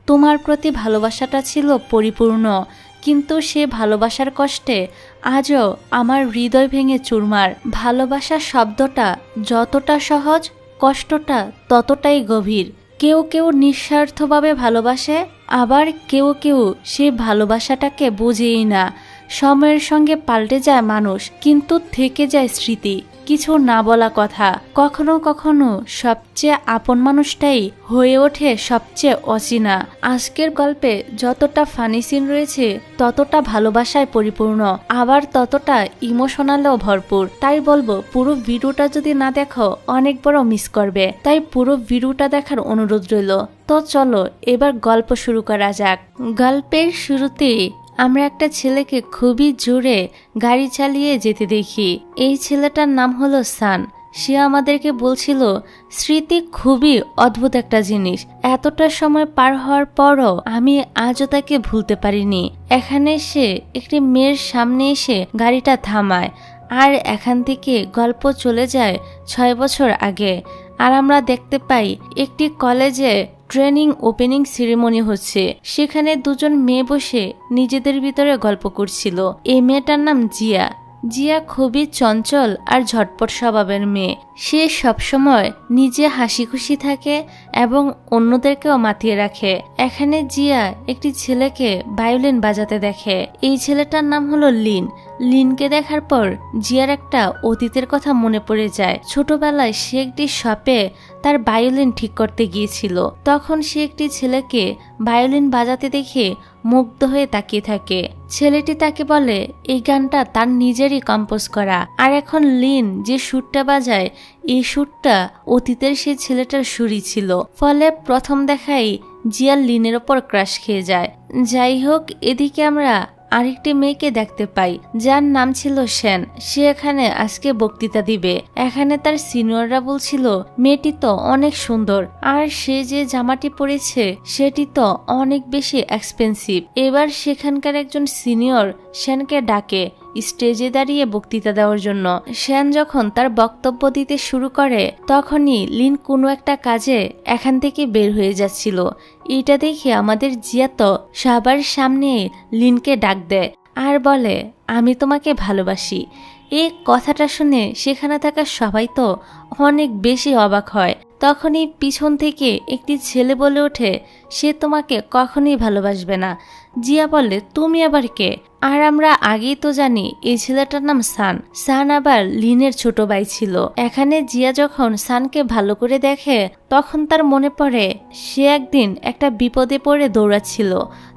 তোমার প্রতি ভালোবাসাটা ছিল পরিপূর্ণ, কিন্তু সে ভালোবাসার কষ্টে আজও আমার হৃদয় ভেঙে চুরমার। ভালোবাসা শব্দটা যতটা সহজ, কষ্টটা ততটাই গভীর। কেউ কেউ নিঃস্বার্থভাবে ভালোবাসে, আবার কেউ কেউ সে ভালোবাসাটাকে বোঝেই না। সময়ের সঙ্গে পাল্টে যায় মানুষ, কিন্তু থেকে যায় স্মৃতি, কিছু না বলা কথা। কখনো কখনো সবচেয়ে আপন মানুষটাই হয়ে ওঠে সবচেয়ে অচেনা। আজকের গল্পে যতটা ফানি সিন রয়েছে ততটা ভালোবাসায় পরিপূর্ণ, আবার ততটা ইমোশনালেও ভরপুর। তাই বলবো, পুরো ভিডিওটা যদি না দেখো অনেক বড় মিস করবে, তাই পুরো ভিডিওটা দেখার অনুরোধ রইল। তো চলো এবার গল্প শুরু করা যাক। গল্পের শুরুতেই আমরা একটা ছেলেকে খুবই জোরে গাড়ি চালিয়ে যেতে দেখি। এই ছেলেটার নাম হলো সান। সে আমাদেরকে বলছিল স্মৃতি খুবই অদ্ভুত একটা জিনিস। এতটা সময় পার হওয়ার পরও আমি আজও তাকে ভুলতে পারিনি। এখানে সে একটি মেয়ের সামনে এসে গাড়িটা থামায়, আর এখান থেকে গল্প চলে যায় 6 বছর আগে। আর আমরা দেখতে পাই একটি কলেজে ট্রেনিং ওপেনিং সেরেমনি হচ্ছে। সেখানে দুজন মেয়ে বসে নিজেদের ভিতরে গল্প করছিল। এই মেয়েটার নাম জিয়া। জিয়া খুবই চঞ্চল আর ঝটপট স্বভাবের মেয়ে। সে সবসময় নিজে হাসি খুশি থাকে এবং অন্যদেরকেও মাতিয়ে রাখে। এখানে জিয়া একটি ছেলেকে ভায়োলিন বাজাতে দেখে। এই ছেলেটার নাম হলো লিন। লিনকে দেখার পর জিয়ার একটা অতীতের কথা মনে পড়ে যায়। ছোটবেলায় সে একটি শপে তার ভায়োলিন ঠিক করতে গিয়েছিল। তখন সে একটি ছেলেকে ভায়োলিন বাজাতে দেখে মুগ্ধ হয়ে তাকিয়ে থাকে। ছেলেটি তাকে বলে এই গানটা তার নিজেরই কম্পোজ করা। আর এখন লিন যে সুরটা বাজায়, এই সুরটা অতীতের সেই ছেলেটার সুরই ছিল। ফলে প্রথম দেখাই জিয়া লিনের ওপর ক্রাশ খেয়ে যায়। যাই হোক, এদিকে আমরা আরেকটি মেয়েকে দেখতে পাই, যার নাম ছিল সেন। সে এখানে আজকে বক্তৃতা দিবে। এখানে তার সিনিয়ররা বলছিল মেয়েটি তো অনেক সুন্দর, আর সে যে জামাটি পরেছে সেটি তো অনেক বেশি এক্সপেন্সিভ। এবার সেখানকার একজন সিনিয়র সেনকে ডাকে স্টেজে দাঁড়িয়ে বক্তৃতা দেওয়ার জন্য। সেন যখন তার বক্তব্য দিতে শুরু করে তখনই লিন কোনো একটা কাজে এখান থেকে বের হয়ে যাচ্ছিল। এটা দেখে আমাদের জিয়া তো সবার সামনে লিনকে ডাক দেয় আর বলে আমি তোমাকে ভালোবাসি। এই কথাটা শুনে সেখানে থাকা সবাই তো অনেক বেশি অবাক হয়। তখনই পিছন থেকে একটি ছেলে বলে ওঠে সে তোমাকে কখনোই ভালোবাসবে না। জিয়া বলে তুমি আবার কে? আর আমরা আগেই তো জানি এই ছেলেটার নাম সান। সান আবার লিনের ছোট ভাই ছিল। এখানে জিয়া যখন সানকে ভালো করে দেখে তখন তার মনে পড়ে সে একদিন একটা বিপদে পড়ে দৌড়াচ্ছিল,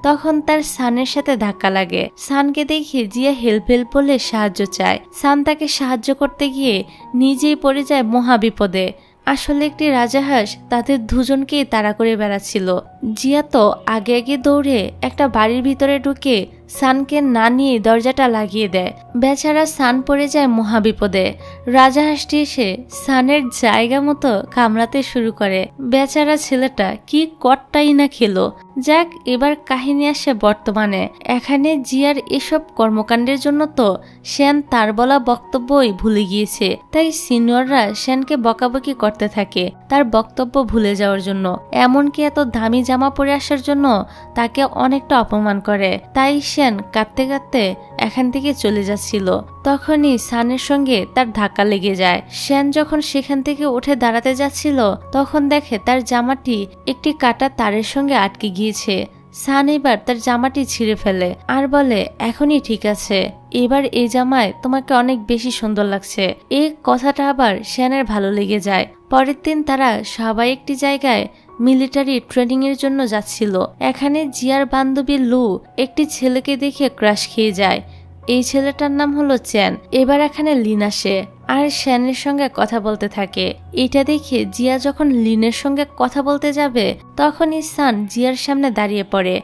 তখন তার সানের সাথে ধাক্কা লাগে। সানকে দেখে জিয়া হেল্প বলে সাহায্য চায়। সান তাকে সাহায্য করতে গিয়ে নিজেই পড়ে যায় মহা বিপদে। আসলে একটি রাজাহাঁস তাদের দুজনকেই তাড়া করে বেড়াচ্ছিল। জিয়া তো আগে আগে দৌড়ে একটা বাড়ির ভিতরে ঢুকে সানকে না নিয়ে দরজাটা লাগিয়ে দেয়। বেচারা সান পড়ে যায় মহাবিপদে। রাজাহাঁসটি এসে সানের জায়গা মতো কামড়াতে শুরু করে। বেচারা ছেলেটা কি কটটাই না খেলো। যাক, এবার কাহিনী আসে বর্তমানে। এখানে জিয়ার এসব কর্মকাণ্ডের জন্য তো সেন তার বলা বক্তব্যই ভুলে গিয়েছে। তাই সিনিয়ররা সেনকে বকাবকি করতে থাকে তার বক্তব্য ভুলে যাওয়ার জন্য। এমনকি এত দামি জামা পরে আসার জন্য তাকে অনেকটা অপমান করে। তাই সেন কাঁদতে কাঁদতে এখান থেকে চলে যাচ্ছিল। তখনই সানের সঙ্গে তার ধাক্কা লেগে যায়। সেন যখন সেখান থেকে উঠে দাঁড়াতে যাচ্ছিল তখন দেখে তার জামাটি একটি কাটা তারের সঙ্গে আটকে গিয়েছে। সান এবার তার জামাটি ছিঁড়ে ফেলে আর বলে এখনই ঠিক আছে, এবার এই জামায় তোমাকে অনেক বেশি সুন্দর লাগছে। এই কথাটা আবার সেনের ভালো লেগে যায়। পরের দিন তারা সবাই একটি জায়গায় মিলিটারি ট্রেনিং এর জন্য যাচ্ছিল। এখানে জিয়ার বান্ধবী লু একটি ছেলেকে দেখে ক্রাশ খেয়ে যায়। এই ছেলেটার নাম হলো চ্যান। এবার এখানে লিন আসে আর শ্যানের সঙ্গে কথা বলতে থাকে। এটা দেখে জিয়া যখন লিনের সঙ্গে কথা বলতে যাবে তখনই সান জিয়ার সামনে দাঁড়িয়ে পড়ে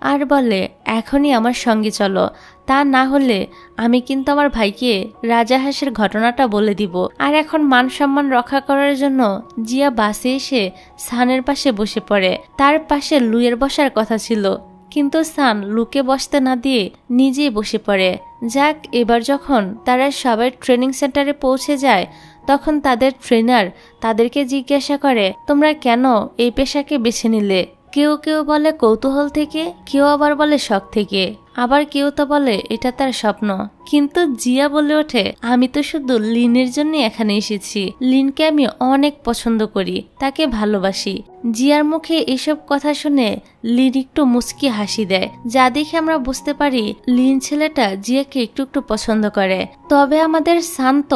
আর বলে এখনই আমার সঙ্গে চলো, তা না হলে আমি কিন্তু আমার ভাইকে রাজাহাঁসের ঘটনাটা বলে দিব। আর এখন মান সম্মান রক্ষা করার জন্য জিয়া বাসে এসে সানের পাশে বসে পড়ে। তার পাশে লুয়ের বসার কথা ছিল, কিন্তু সান লুকে বসতে না দিয়ে নিজেই বসে পড়ে। যাক, এবার যখন তারা সবাই ট্রেনিং সেন্টারে পৌঁছে যায় তখন তাদের ট্রেনার তাদেরকে জিজ্ঞাসা করে তোমরা কেন এই পেশাকে বেছে নিলে, কেউ কেউ বলে কৌতূহল থেকে, কেউ আবার বলে শখ থেকে, আবার কেউ তো বলে এটা তার স্বপ্ন। কিন্তু জিয়া বলে ওঠে, আমি তো শুধু লিনের জন্য এখানে এসেছি। লিনকে আমি অনেক পছন্দ করি, তাকে ভালোবাসি। জিয়ার মুখে এসব কথা শুনে লিন একটু মুচকি হাসি দেয়, যা দেখে আমরা বুঝতে পারি লিন ছেলেটা জিয়াকে একটু একটু পছন্দ করে। তবে আমাদের শান্ত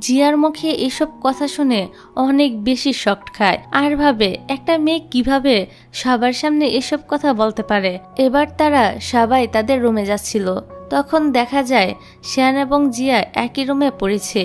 জিয়ার মুখে এসব কথা শুনে অনেক বেশি শক খায় আর ভাবে একটা মেয়ে কিভাবে সবার সামনে এসব কথা বলতে পারে। এবার তারা সবাই তাদের রুমে যাচ্ছিল, তখন দেখা যায় শ্যান এবং জিয়া একই রুমে পড়েছে।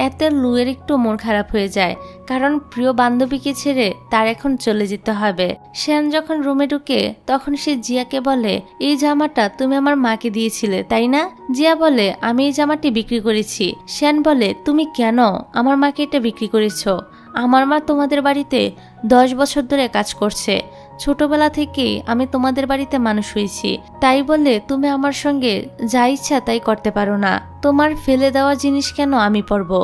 এতে লুয়ের একটু মন খারাপ হয়ে যায়, কারণ প্রিয় বান্ধবীকে ছেড়ে তার এখন চলে যেতে হবে। শ্যান যখন রুমে ঢুকে তখন সে জিয়াকে বলে, এই জামাটা তুমি আমার মাকে দিয়েছিলে তাই না? জিয়া বলে, আমি এই জামাটি বিক্রি করেছি। শ্যান বলে, তুমি কেন আমার মাকে এটা বিক্রি করেছো? আমার মা তোমাদের বাড়িতে 10 বছর ধরে কাজ করছে, ছোটবেলা থেকেই আমি তোমাদের বাড়িতে মানুষ হয়েছি, তাই বলে তুমি আমার সঙ্গে যা ইচ্ছা তাই করতে পারো না। তোমার ফেলে দেওয়া জিনিস কেন আমি পরবো?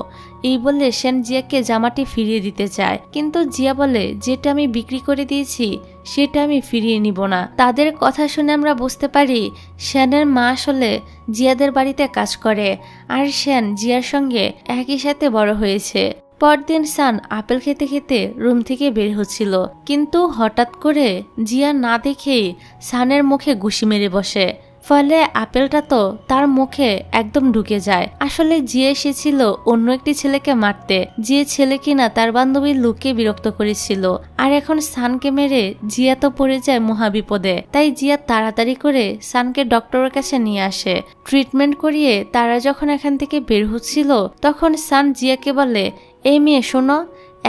এই বলে শ্যান জিয়াকে জামাটি ফিরিয়ে দিতে চায়, কিন্তু জিয়া বলে, যেটা আমি বিক্রি করে দিয়েছি সেটা আমি ফিরিয়ে নিব না। তাদের কথা শুনে আমরা বুঝতে পারি শ্যানের মা আসলে জিয়াদের বাড়িতে কাজ করে, আর শ্যান জিয়ার সঙ্গে একই সাথে বড় হয়েছে। পরদিন সান আপেল খেতে খেতে রুম থেকে বের হচ্ছিল, কিন্তু হঠাৎ করে জিয়া না দেখেই সানের মুখে ঘুষি মেরে বসে, ফলে আপেলটা তো তার মুখে একদম ঢুকে যায়। আসলে জিয়া এসেছিল অন্য একটি ছেলেকে মারতে, যে ছেলে কিনা তার বান্ধবীর লুককে বিরক্ত করেছিল, আর এখন সানকে মেরে জিয়া তো পড়ে যায় মহাবিপদে। তাই জিয়া তাড়াতাড়ি করে সানকে ডক্টরের কাছে নিয়ে আসে। ট্রিটমেন্ট করিয়ে তারা যখন এখান থেকে বের হচ্ছিল তখন সান জিয়াকে বলে, এই মেয়ে শোনো,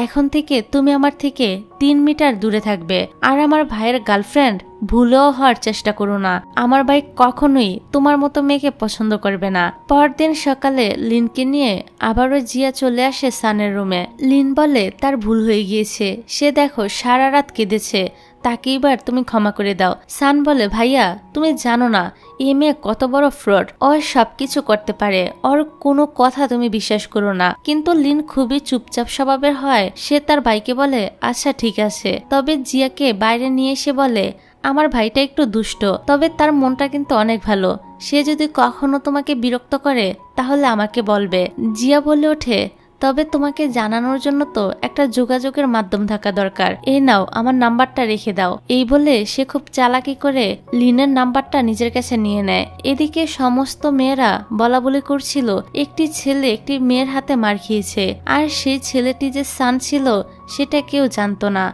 এখন থেকে তুমি আমার থেকে 3 মিটার দূরে থাকবে, আর আমার ভাইয়ের গার্লফ্রেন্ড ভুলেও হওয়ার চেষ্টা করো না। আমার ভাই কখনোই তোমার মতো মেয়েকে পছন্দ করবে না। পরদিন সকালে লিনকে নিয়ে আবারও জিয়া চলে আসে সানের রুমে। লিন বলে তার ভুল হয়ে গিয়েছে, সে দেখো সারা রাত কেঁদেছে, তাকে এবার তুমি ক্ষমা করে দাও। সান বলে, ভাইয়া তুমি জানো না এই মেয়ে কত বড় ফ্রড, ও সবকিছু করতে পারে, ওর কোনো কথা তুমি বিশ্বাস করো না। কিন্তু লিন খুবই চুপচাপ স্বভাবের হয়, সে তার ভাইকে বলে, আচ্ছা ঠিক আছে। তবে জিয়াকে বাইরে নিয়ে এসে বলে, আমার ভাইটা একটু দুষ্ট, তবে তার মনটা কিন্তু অনেক ভালো, সে যদি কখনো তোমাকে বিরক্ত করে তাহলে আমাকে বলবে। জিয়া বলে ওঠে, তবে তোমাকে জানানোর জন্য তো একটা যোগাযোগের মাধ্যম থাকা দরকার, এই নাও আমার নাম্বারটা রেখে দাও। এই বলে সে খুব চালাকি করে লিনের নাম্বারটা নিজের কাছে নিয়ে নেয়। এদিকে সমস্ত মেয়েরা বলা বলি করছিল একটি ছেলে একটি মেয়ের হাতে মার খেয়েছে, আর সেই ছেলেটি যে সান ছিল সেটা কেউ জানতো না।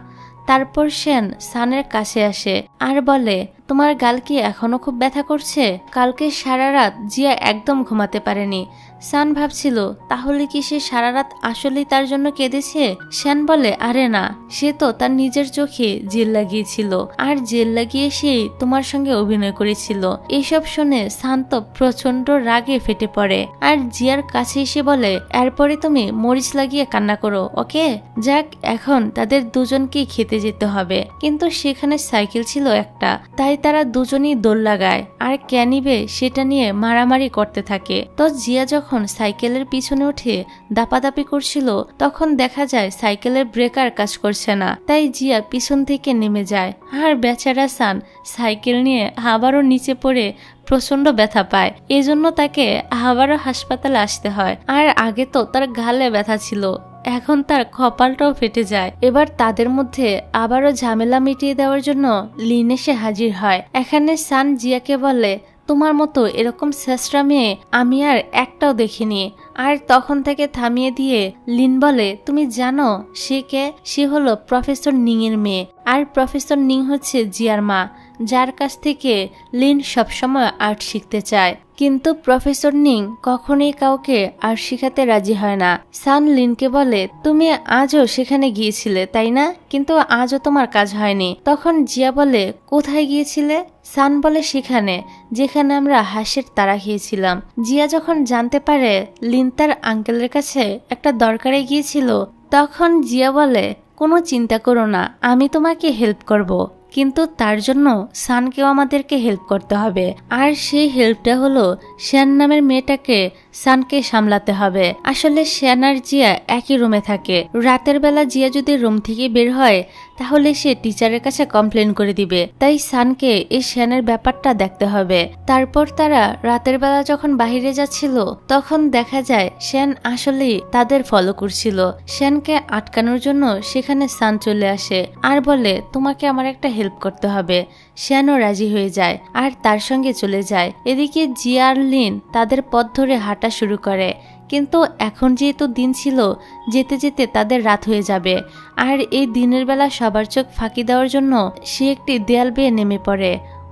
তারপর শ্যান সানের কাছে আসে আর বলে, তোমার গাল কি এখনো খুব ব্যথা করছে? কালকে সারা রাত জিয়া একদম ঘুমাতে পারেনি। সান ভাবছিল তাহলে কি সে সারা রাত আসলেই তার জন্য কেঁদেছে? শ্যান বলে, আরে না, সে তো তার নিজের চোখে জেল লাগিয়েছিল, আর জেল লাগিয়ে সেই তোমার সঙ্গে অভিনয় করেছিল। এইসব শুনে সান তো প্রচন্ড রাগে ফেটে পড়ে, আর জিয়ার কাছে এসে বলে, এরপরে তুমি মরিচ লাগিয়ে কান্না করো, ওকে? যাক, এখন তাদের দুজনকেই খেতে যেতে হবে, কিন্তু সেখানে সাইকেল ছিল একটা, তাই তারা দুজনই দৌড় লাগায়, আর কে নিবে সেটা নিয়ে মারামারি করতে থাকে। তো জিয়া যখন সাইকেলের পিছনে উঠে দাপাদাপি করছিল তখন দেখা যায় সাইকেলের ব্রেকার কাজ করছে না, তাই জিয়া পিছন থেকে নেমে যায়, আর বেচারা সান সাইকেল নিয়ে আবারও নিচে পড়ে প্রচন্ড ব্যথা পায়। এজন্য তাকে আবারও হাসপাতালে আসতে হয়, আর আগে তো তার গালে ব্যথা ছিল, এখন তার কপালটাও ফেটে যায়। এবার তাদের মধ্যে আবারও ঝামেলা মিটিয়ে দেওয়ার জন্য লিন এসে হাজির হয়। এখানে সান জিয়াকে বলে, তোমার মতো এরকম শেষরা মেয়ে আমি আর একটাও দেখিনি। আর তখন থেকে থামিয়ে দিয়ে লিন বলে, তুমি জানো সে কে? সে হলো প্রফেসর নিং এর মেয়ে, আর প্রফেসর নিং হচ্ছে জিয়ার মা, যার কাছ থেকে লিন সবসময় আর্ট শিখতে চায়। কিন্তু প্রফেসর নিং কখনোই কাউকে আর্ট শিখাতে রাজি হয় না। সান লিনকে বলে, তুমি আজও সেখানে গিয়েছিলে তাই না? কিন্তু আজও তোমার কাজ হয়নি। তখন জিয়া বলে, কোথায় গিয়েছিলে? সান বলে, সেখানে যেখানে আমরা হাঁসের তাড়া খেয়েছিলাম। জিয়া যখন জানতে পারে লিন তার আঙ্কেলের কাছে একটা দরকারে গিয়েছিল তখন জিয়া বলে, কোনো চিন্তা করো না, আমি তোমাকে হেল্প করব, কিন্তু তার জন্য সানকেও আমাদেরকে হেল্প করতে হবে। আর সেই হেল্পটা হলো শ্যান নামের মেয়েটাকে সানকে সামলাতে হবে। আসলে শ্যান আর জিয়া একই রুমে থাকে। রাতের বেলা জিয়া যদি রুম থেকে বের হয় তাহলে সে টিচারের কাছে কমপ্লেন করে দিবে। তাই সানকে এই শ্যানের ব্যাপারটা দেখতে হবে। তারপর তারা রাতের বেলা যখন বাহিরে যাচ্ছিল তখন দেখা যায় শ্যান আসলেই তাদের ফলো করছিল। শ্যানকে আটকানোর জন্য সেখানে সান চলে আসে আর বলে তোমাকে আমার একটা হেল্প করতে হবে। শ্যানও রাজি হয়ে যায় আর তার সঙ্গে চলে যায়। এদিকে জিয়া আর লিন তাদের পথ ধরে হাঁটা শুরু করে, কিন্তু এখন যেহেতু দিন ছিল যেতে যেতে তাদের রাত হয়ে যাবে। আর এই দিনের বেলা সবার চোখ ফাঁকি দেওয়ার জন্য সে একটি দেয়াল বেয়ে নেমে পড়ে।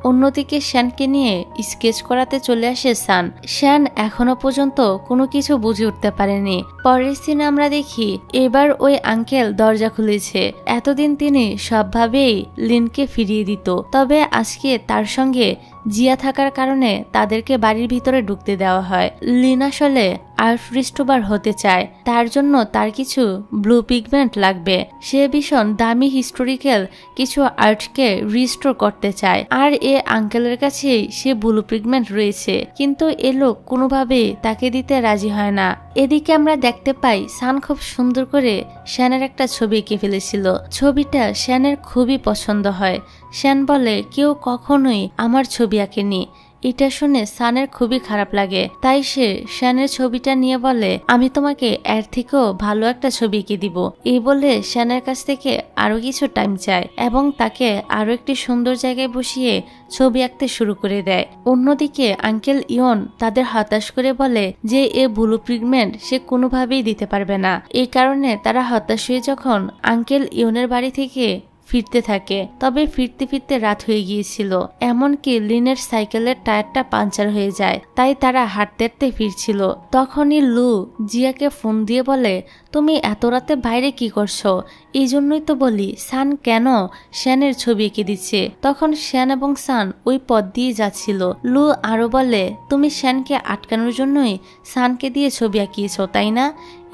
অন্যদিকে শ্যানকে নিয়ে স্কেচ করাতে চলে আসে সান। শ্যান এখনো পর্যন্ত কোনো কিছু বুঝে উঠতে পারেনি। পরের সিনে আমরা দেখি এবার ওই আঙ্কেল দরজা খুলেছে। এতদিন তিনি সবভাবেই লিনকে ফিরিয়ে দিত, তবে আজকে তার সঙ্গে জিয়া থাকার কারণে তাদেরকে বাড়ির ভিতরে ঢুকতে দেওয়া হয়। লিন আসলে আর্ট রিস্টোবার হতে চায়, তার জন্য তার কিছু ব্লু পিগমেন্ট লাগবে। সে ভীষণ দামি হিস্টোরিক্যাল কিছু আর্টকে রিস্টোর করতে চায়, আর এ আঙ্কেলের কাছেই সে ব্লু পিগমেন্ট রয়েছে, কিন্তু এ লোক কোনোভাবেই তাকে দিতে রাজি হয় না। এদিকে আমরা দেখতে পাই সান খুব সুন্দর করে শ্যানের একটা ছবি এঁকে ফেলেছিল। ছবিটা শ্যানের খুবই পছন্দ হয়। শ্যান বলে কেউ কখনোই আমার ছবি আঁকেনি। এটা শুনে সানের খুবই খারাপ লাগে, তাই সে শ্যানের ছবিটা নিয়ে বলে আমি তোমাকে এর থেকেও ভালো একটা ছবি এঁকে দিব। এই বলে শ্যানের কাছ থেকে আরো কিছু টাইম চায় এবং তাকে আরো একটি সুন্দর জায়গায় বসিয়ে ছবি আঁকতে শুরু করে দেয়। অন্যদিকে আঙ্কেল ইয়ন তাদের হতাশ করে বলে যে এ ব্লু পিগমেন্ট সে কোনোভাবেই দিতে পারবে না। এই কারণে তারা হতাশ হয়ে যখন আঙ্কেল ইয়নের বাড়ি থেকে ফিরতে থাকে, তবে ফিরতে ফিরতে রাত হয়ে গিয়েছিল। এমনকি লিনের সাইকেলের টায়ারটা পাঞ্চার হয়ে যায়, তাই তারা হাঁটতে হাঁটতে ফিরছিল। তখনই লু জিয়াকে ফোন দিয়ে বলে তুমি এত রাতে বাইরে কি করছো? এই জন্যই তো বলি সান কেন শ্যানের ছবি এঁকে দিচ্ছে। তখন শ্যান এবং সান ওই পথ দিয়ে যাচ্ছিল। লু আরো বলে তুমি শ্যানকে আটকানোর জন্যই সানকে দিয়ে ছবি আঁকিয়েছো তাই না?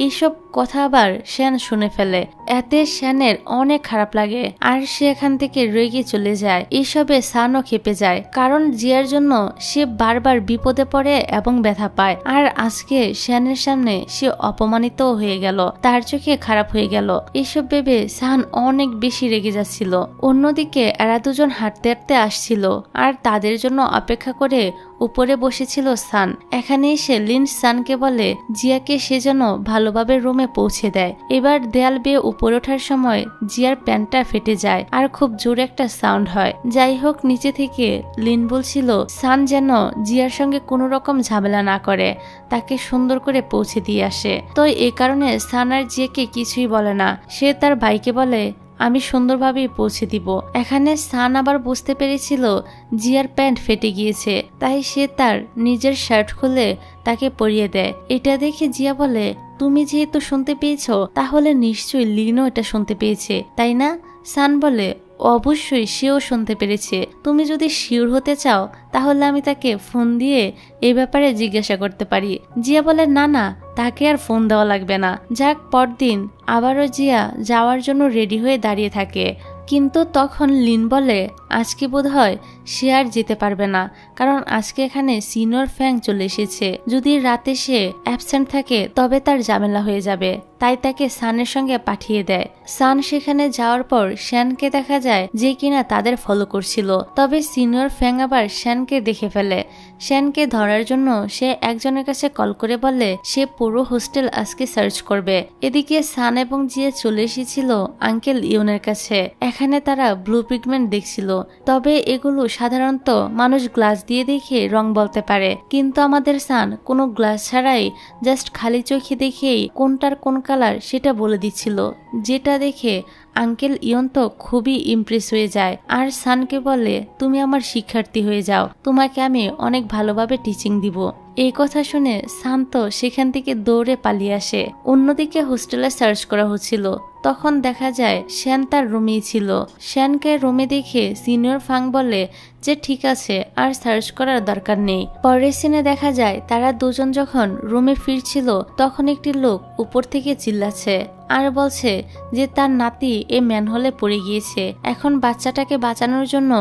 এইসব কথা আবার শ্যান শুনে ফেলে। এতে শ্যানের অনেক খারাপ লাগে আর সে এখান থেকে রেগে চলে যায়। এইসবে সানও খেপে যায়, কারণ জিয়ার জন্য সে বারবার বিপদে পড়ে এবং ব্যথা পায়। আর আজকে শ্যানের সামনে সে অপমানিত হয়ে গেল, তার চোখে খারাপ হয়ে গেল। এইসব ভেবে সান অনেক বেশি রেগে যাচ্ছিল। অন্যদিকে এরা দুজন হাঁটতে হাঁটতে আসছিল আর তাদের জন্য অপেক্ষা করে উপরে বসেছিল সান। এখানে এসে লিন সানকে বলে জিয়াকে সে যেন ভালোভাবে রুমে পৌঁছে দেয়। এবার দেয়াল বেয়ে উপরে ওঠার সময় জিয়ার প্যান্টটা ফেটে যায় আর খুব জোরে একটা সাউন্ড হয়। যাই হোক, নিচে থেকে লিন বলছিল সান যেন জিয়ার সঙ্গে কোনো রকম ঝামেলা না করে, তাকে সুন্দর করে পৌঁছে দিয়ে আসে। তো এই কারণে সান আর জিয়াকে কিছুই বলে না। সে তার ভাইকে বলে আমি সুন্দরভাবেই পৌঁছে দিব। এখানে সান আবার বুঝতে পেরেছিল জিয়ার প্যান্ট ফেটে গিয়েছে, তাই সে তার নিজের শার্ট খুলে তাকে পরিয়ে দেয়। এটা দেখে জিয়া বলে তুমি যেহেতু শুনতে পেয়েছো তাহলে নিশ্চয়ই লিনও এটা শুনতে পেয়েছে তাই না? সান বলে অবশ্যই সেও শুনতে পেরেছে। তুমি যদি শিওর হতে চাও তাহলে আমি তাকে ফোন দিয়ে এই ব্যাপারে জিজ্ঞাসা করতে পারি। জিয়া বলে না না, তাকে আর ফোন দেওয়া লাগবে না। যাক, পরদিন আবারও জিয়া যাওয়ার জন্য রেডি হয়ে দাঁড়িয়ে থাকে, কিন্তু তখন লিন বলে আজকে বোধহয় সে আর যেতে পারবে না, কারণ আজকে এখানে সিনিয়র ফ্যাং চলে এসেছে। যদি রাতে সে অ্যাবসেন্ট থাকে তবে তার ঝামেলা হয়ে যাবে, তাই তাকে সানের সঙ্গে পাঠিয়ে দেয়। সান সেখানে যাওয়ার পর শ্যানকে দেখা যায় যে কিনা তাদের ফলো করছিল, তবে সিনিয়র ফ্যাং আবার শ্যানকে দেখে ফেলে। শ্যানকে ধরার জন্য সে একজনের কাছে কল করে বলে সে পুরো হোস্টেল আজকে সার্চ করবে। এদিকে সান এবং জিয়া চলে এসেছিল আঙ্কেল ইয়নের কাছে। এখানে তারা ব্লু পিগমেন্ট দেখছিল, তবে এগুলো সাধারণত মানুষ গ্লাস দিয়ে দেখে রং বলতে পারে, কিন্তু আমাদের সান কোনো গ্লাস ছাড়াই জাস্ট খালি চোখে দেখেই কোনটার কোন কালার সেটা বলে দিচ্ছিল, যেটা দেখে আঙ্কেল ইয়ন তো খুবই ইমপ্রেস হয়ে যায় আর সানকে বলে তুমি আমার শিক্ষার্থী হয়ে যাও, তোমাকে আমি অনেক ভালোভাবে টিচিং দিব। এই কথা শুনে সান তো সেখান থেকে দৌড়ে পালিয়ে আসে। অন্যদিকে হোস্টেলে সার্চ করা হচ্ছিল, তখন দেখা যায় শ্যান তার রুমেই ছিল। শ্যানকে রুমে দেখে সিনিয়র ফাং বলে যে ঠিক আছে, আর সার্চ করার দরকার নেই। পরের সিনে দেখা যায় তারা দুজন যখন রুমে ফিরছিল তখন একটি লোক উপর থেকে চিল্লাচ্ছে আর বলছে যে তার নাতি এই ম্যানহোলে পড়ে গিয়েছে। এখন বাচ্চাটাকে বাঁচানোর জন্য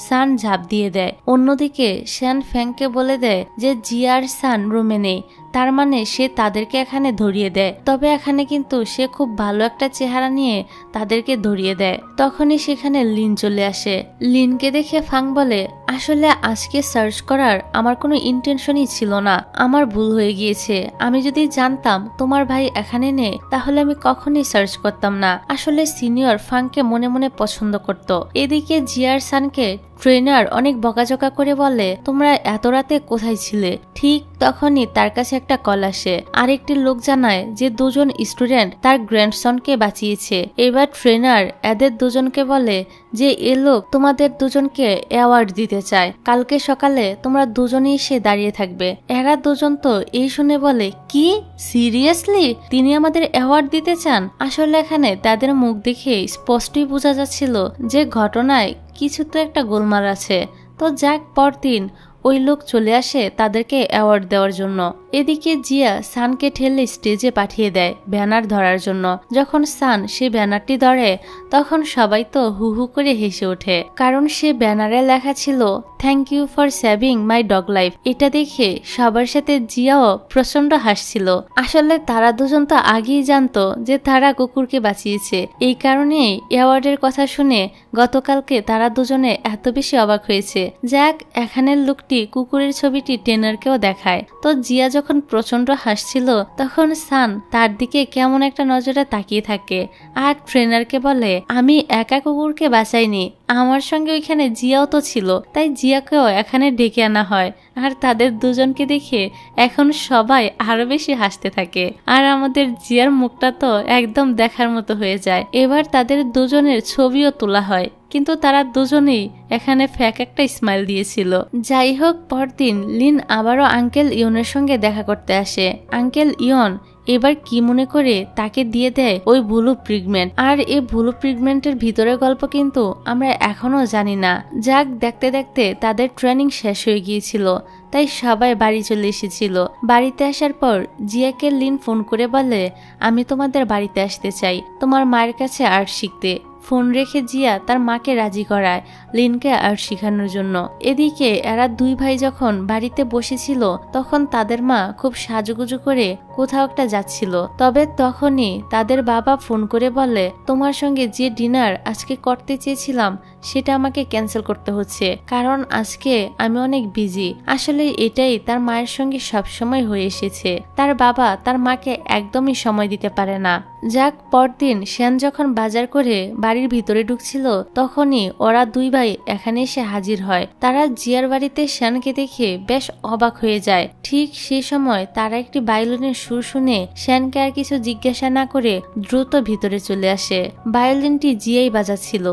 সান ঝাঁপ দিয়ে দেয়। অন্যদিকে শ্যান ফ্যাংকে বলে দেয় যে জিয়া আর সান রুমে নেই, তার মানে সে তাদেরকে এখানে ধরিয়ে দেয়। তবে এখানে কিন্তু সে খুব ভালো একটা চেহারা নিয়ে তাদেরকে ধরিয়ে দেয়। তখনই সেখানে লিন চলে আসে। লিনকে দেখে ফাং বলে, আসলে আজকে সার্চ করার আমার কোনো ইন্টেনশনই ছিল না, আমার ভুল হয়ে গিয়েছে। আমি যদি জানতাম তোমার ভাই এখানে নেই তাহলে আমি কখনই সার্চ করতাম না। আসলে সিনিয়র ফাংকে মনে মনে পছন্দ করত। এদিকে জিয়ার সানকে ট্রেনার অনেক বকাঝকা করে বলে, তোমরা এত রাতে কোথায় ছিলে? ঠিক তখনই তার কাছে একটা কল আসে। আরেকটি লোক জানায় যে দুজন স্টুডেন্ট তার গ্র্যান্ডসনকে বাঁচিয়েছে। এবার ট্রেনার এদের দুজনকে বলে যে এ লোক তোমাদের দুজনকে অ্যাওয়ার্ড দিতে চায়, কালকে সকালে তোমরা দুজনেই এসে দাঁড়িয়ে থাকবে। এরা দুজন তো এই শুনে বলে, কি সিরিয়াসলি তিনি আমাদের অ্যাওয়ার্ড দিতে চান? আসলে এখানে তাদের মুখ দেখে স্পষ্টই বোঝা যাচ্ছিল যে ঘটনায় কিছু তো একটা গোলমাল আছে। তো যাক, পরদিন ওই লোক চলে আসে তাদেরকে অ্যাওয়ার্ড দেওয়ার জন্য। এদিকে জিয়া সানকে ঠেলে স্টেজে পাঠিয়ে দেয় ব্যানার ধরার জন্য। যখন সান সে ব্যানারটি ধরে তখন সবাই তো হু হু করে হেসে ওঠে, কারণ সে ব্যানারে লেখা ছিল thank you for saving my dog life. এটা দেখে সবার সাথে জিয়াও প্রচন্ড হাসছিল। আসলে তারা দুজন তো আগেই জানতো যে তারা কুকুরকে বাঁচিয়েছে, এই কারণেই অ্যাওয়ার্ডের কথা শুনে গতকালকে তারা দুজনে এত বেশি অবাক হয়েছে। যাক, এখানের লোকটি কুকুরের ছবিটি টেনারকেও দেখায়। তো জিয়া যখন প্রচন্ড হাসছিল তখন সান তার দিকে কেমন একটা নজরে তাকিয়ে থাকে আর ট্রেনারকে বলে, আমি একা কুকুরকে বাঁচাইনি, আমার সঙ্গে ওইখানে জিয়াও তো ছিল, তাই জিয়াকেও এখানে ডেকে আনা হয়। আর তাদের দুজনকে দেখে এখন সবাই আরো বেশি হাসতে থাকে আর আমাদের জিয়ার মুখটা তো একদম দেখার মতো হয়ে যায়। এবার তাদের দুজনের ছবিও তোলা হয়, কিন্তু তারা দুজনেই এখানে ফ্যাক একটা স্মাইল দিয়েছিল। যাই হোক, পরদিন লিন আবারও আঙ্কেল ইয়নের সঙ্গে দেখা করতে আসে। আঙ্কেল ইয়ন এবার কি মনে করে তাকে দিয়ে দেয় ওই ব্লু প্রিগমেন্ট। আর এই ব্লু প্রিগমেন্টের ভিতরের গল্প কিন্তু আমরা এখনো জানি না। যাক, দেখতে দেখতে তাদের ট্রেনিং শেষ হয়ে গিয়েছিল, তাই সবাই বাড়ি চলে এসেছিল। বাড়িতে আসার পর জিয়াকে লিন ফোন করে বলে, আমি তোমাদের বাড়িতে আসতে চাই তোমার মায়ের কাছে আর্ট শিখতে। ফোন রেখে জিয়া তার মাকে রাজি করায় লিনকে আর্ট শেখানোর জন্য। এদিকে এরা দুই ভাই যখন বাড়িতে বসেছিল তখন তাদের মা খুব সাজুগুজু করে কোথাও একটা যাচ্ছিল। তবে তখনই তাদের বাবা ফোন করে বলে, তোমার সঙ্গে যে ডিনার আজকে করতে চেয়েছিলাম সেটা আমাকে ক্যান্সেল করতে হচ্ছে, কারণ আজকে আমি অনেক বিজি। আসলে এটাই তার মায়ের সঙ্গে সবসময় হয়ে এসেছে, তার বাবা তার মাকে একদমই সময় দিতে পারে না। যাক, পরদিন শ্যান যখন বাজার করে বাড়ির ভিতরে ঢুকছিল তখনই ওরা দুই ভাই এখানে এসে হাজির হয়। তারা জিয়ার বাড়িতে শ্যানকে দেখে বেশ অবাক হয়ে যায়। ঠিক সেই সময় তারা একটি ভায়োলিনের সুর শুনে শ্যানকে আর কিছু জিজ্ঞাসা না করে দ্রুত ভিতরে চলে আসে। ভায়োলিনটি জিয়াই বাজাচ্ছিল।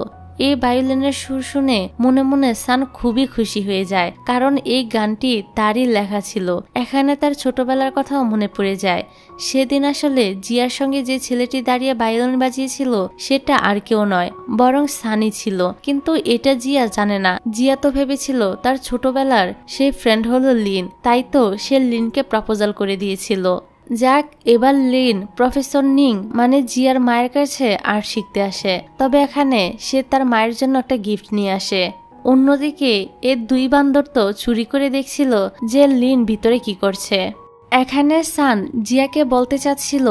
এই ভায়োলিনের সুর শুনে মনে মনে সান খুবই খুশি হয়ে যায়, কারণ এই গানটি তারই লেখা ছিল। এখানে তার ছোটবেলার কথাও মনে পড়ে যায়। সেদিন আসলে জিয়ার সঙ্গে যে ছেলেটি দাঁড়িয়ে ভায়োলিন বাজিয়েছিল সেটা আর কেউ নয়, বরং সানি ছিল। কিন্তু এটা জিয়া জানে না। জিয়া তো ভেবেছিল তার ছোটবেলার সেই ফ্রেন্ড হলো লিন, তাই তো সে লিনকে প্রপোজাল করে দিয়েছিল। যাক, এবার লিন প্রফেসর নিং মানে জিয়ার মায়ের কাছে আর্ট শিখতে আসে। তবে এখানে সে তার মায়ের জন্য একটা গিফট নিয়ে আসে। অন্যদিকে এর দুই বান্দর তো চুরি করে দেখছিল যে লিন ভিতরে কি করছে। এখানে সান জিয়াকে বলতে চাচ্ছিল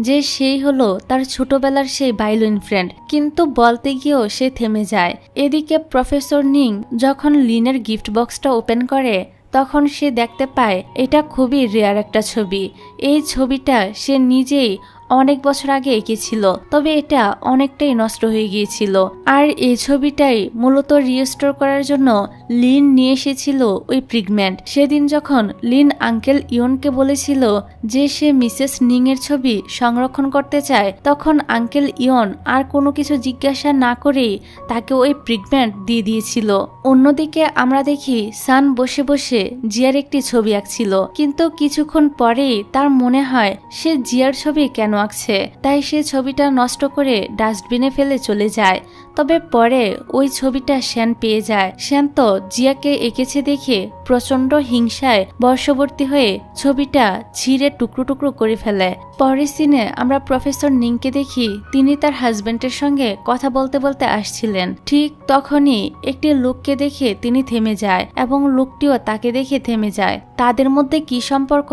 যে সেই হলো তার ছোটবেলার সেই ভায়োলিন ফ্রেন্ড, কিন্তু বলতে গিয়েও সে থেমে যায়। এদিকে প্রফেসর নিং যখন লিনের গিফট বক্সটা ওপেন করে তখন সে দেখতে পায় এটা খুবই রেয়ার একটা ছবি। এই ছবিটা সে নিজেই অনেক বছর আগে এঁকেছিল, তবে এটা অনেকটাই নষ্ট হয়ে গিয়েছিল। আর এই ছবিটাই মূলত রিস্টোর করার জন্য লিন নিয়ে এসেছিল ওই প্রিগমেন্ট। সেদিন যখন লিন আঙ্কেল ইয়নকে বলেছিল যে সে মিসেস নিং এর ছবি সংরক্ষণ করতে চায়, তখন আঙ্কেল ইয়ন আর কোনো কিছু জিজ্ঞাসা না করেই তাকে ওই প্রিগমেন্ট দিয়ে দিয়েছিল। অন্যদিকে আমরা দেখি সান বসে বসে জিয়ার একটি ছবি আঁকছিল, কিন্তু কিছুক্ষণ পরেই তার মনে হয় সে জিয়ার ছবি কেন আঁকছে, তাই সে ছবিটা নষ্ট করে ডাস্টবিনে ফেলে চলে যায়। তবে পরে ওই ছবিটা শ্যান পেয়ে যায়। শ্যান তো জিয়াকে এঁকেছে দেখে প্রচন্ড হিংসায় বর্ষবর্তী হয়ে ছবিটা ছিঁড়ে টুকরো টুকরো করে ফেলে। পরের সিনে আমরা প্রফেসর নিংকে দেখি, তিনি তার হাজবেন্ডের সঙ্গে কথা বলতে বলতে আসছিলেন। ঠিক তখনই একটি লোককে দেখে তিনি থেমে যায় এবং লোকটিও তাকে দেখে থেমে যায়। তাদের মধ্যে কি সম্পর্ক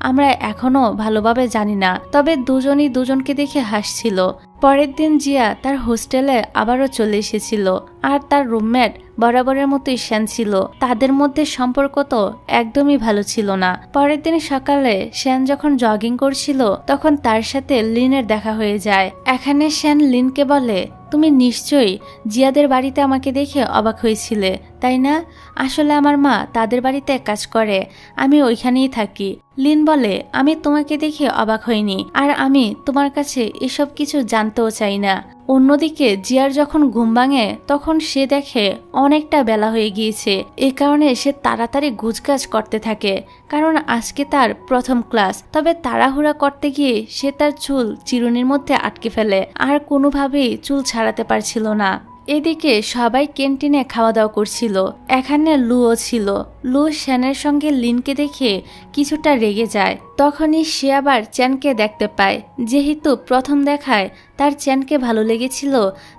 আমরা এখনো ভালোভাবে জানি না, তবে দুজনই দুজনকে দেখে হাসছিল। পরের দিন জিয়া তার হোস্টেলে আবারও চলে এসেছিল আর তার রুমমেট বরাবরের মতোই শ্যান ছিল। তাদের মধ্যে সম্পর্ক তো একদমই ভালো ছিল না। পরের দিন সকালে শ্যান যখন জগিং করছিল তখন তার সাথে লিনের দেখা হয়ে যায়। এখানে শ্যান লিনকে বলে, তুমি নিশ্চয়ই জিয়াদের বাড়িতে আমাকে দেখে অবাক হয়েছিলে, তাই না? আসলে আমার মা তাদের বাড়িতে কাজ করে, আমি ওইখানেই থাকি। লিন বলে, আমি তোমাকে দেখে অবাক হইনি, আর আমি তোমার কাছে এসব কিছু জানতেও চাই না। অন্যদিকে জিয়ার যখন ঘুম ভাঙে তখন সে দেখে অনেকটা বেলা হয়ে গিয়েছে। এ কারণে সে তাড়াতাড়ি গুজগাজ করতে থাকে, কারণ আজকে তার প্রথম ক্লাস। তবে তাড়াহুড়া করতে গিয়ে সে তার চুল চিরুনির মধ্যে আটকে ফেলে আর কোনোভাবেই চুল ছাড়াতে পারছিল না। এদিকে সবাই ক্যান্টিনে খাওয়া দাওয়া করছিল। এখানে লুও ছিল। লু শ্যানের সঙ্গে লিনকে দেখে কিছুটা রেগে যায়। তখনই সে আবার চ্যানকে দেখতে পায়। যেহেতু প্রথম দেখায় তার চ্যানকে ভালো লেগেছিল,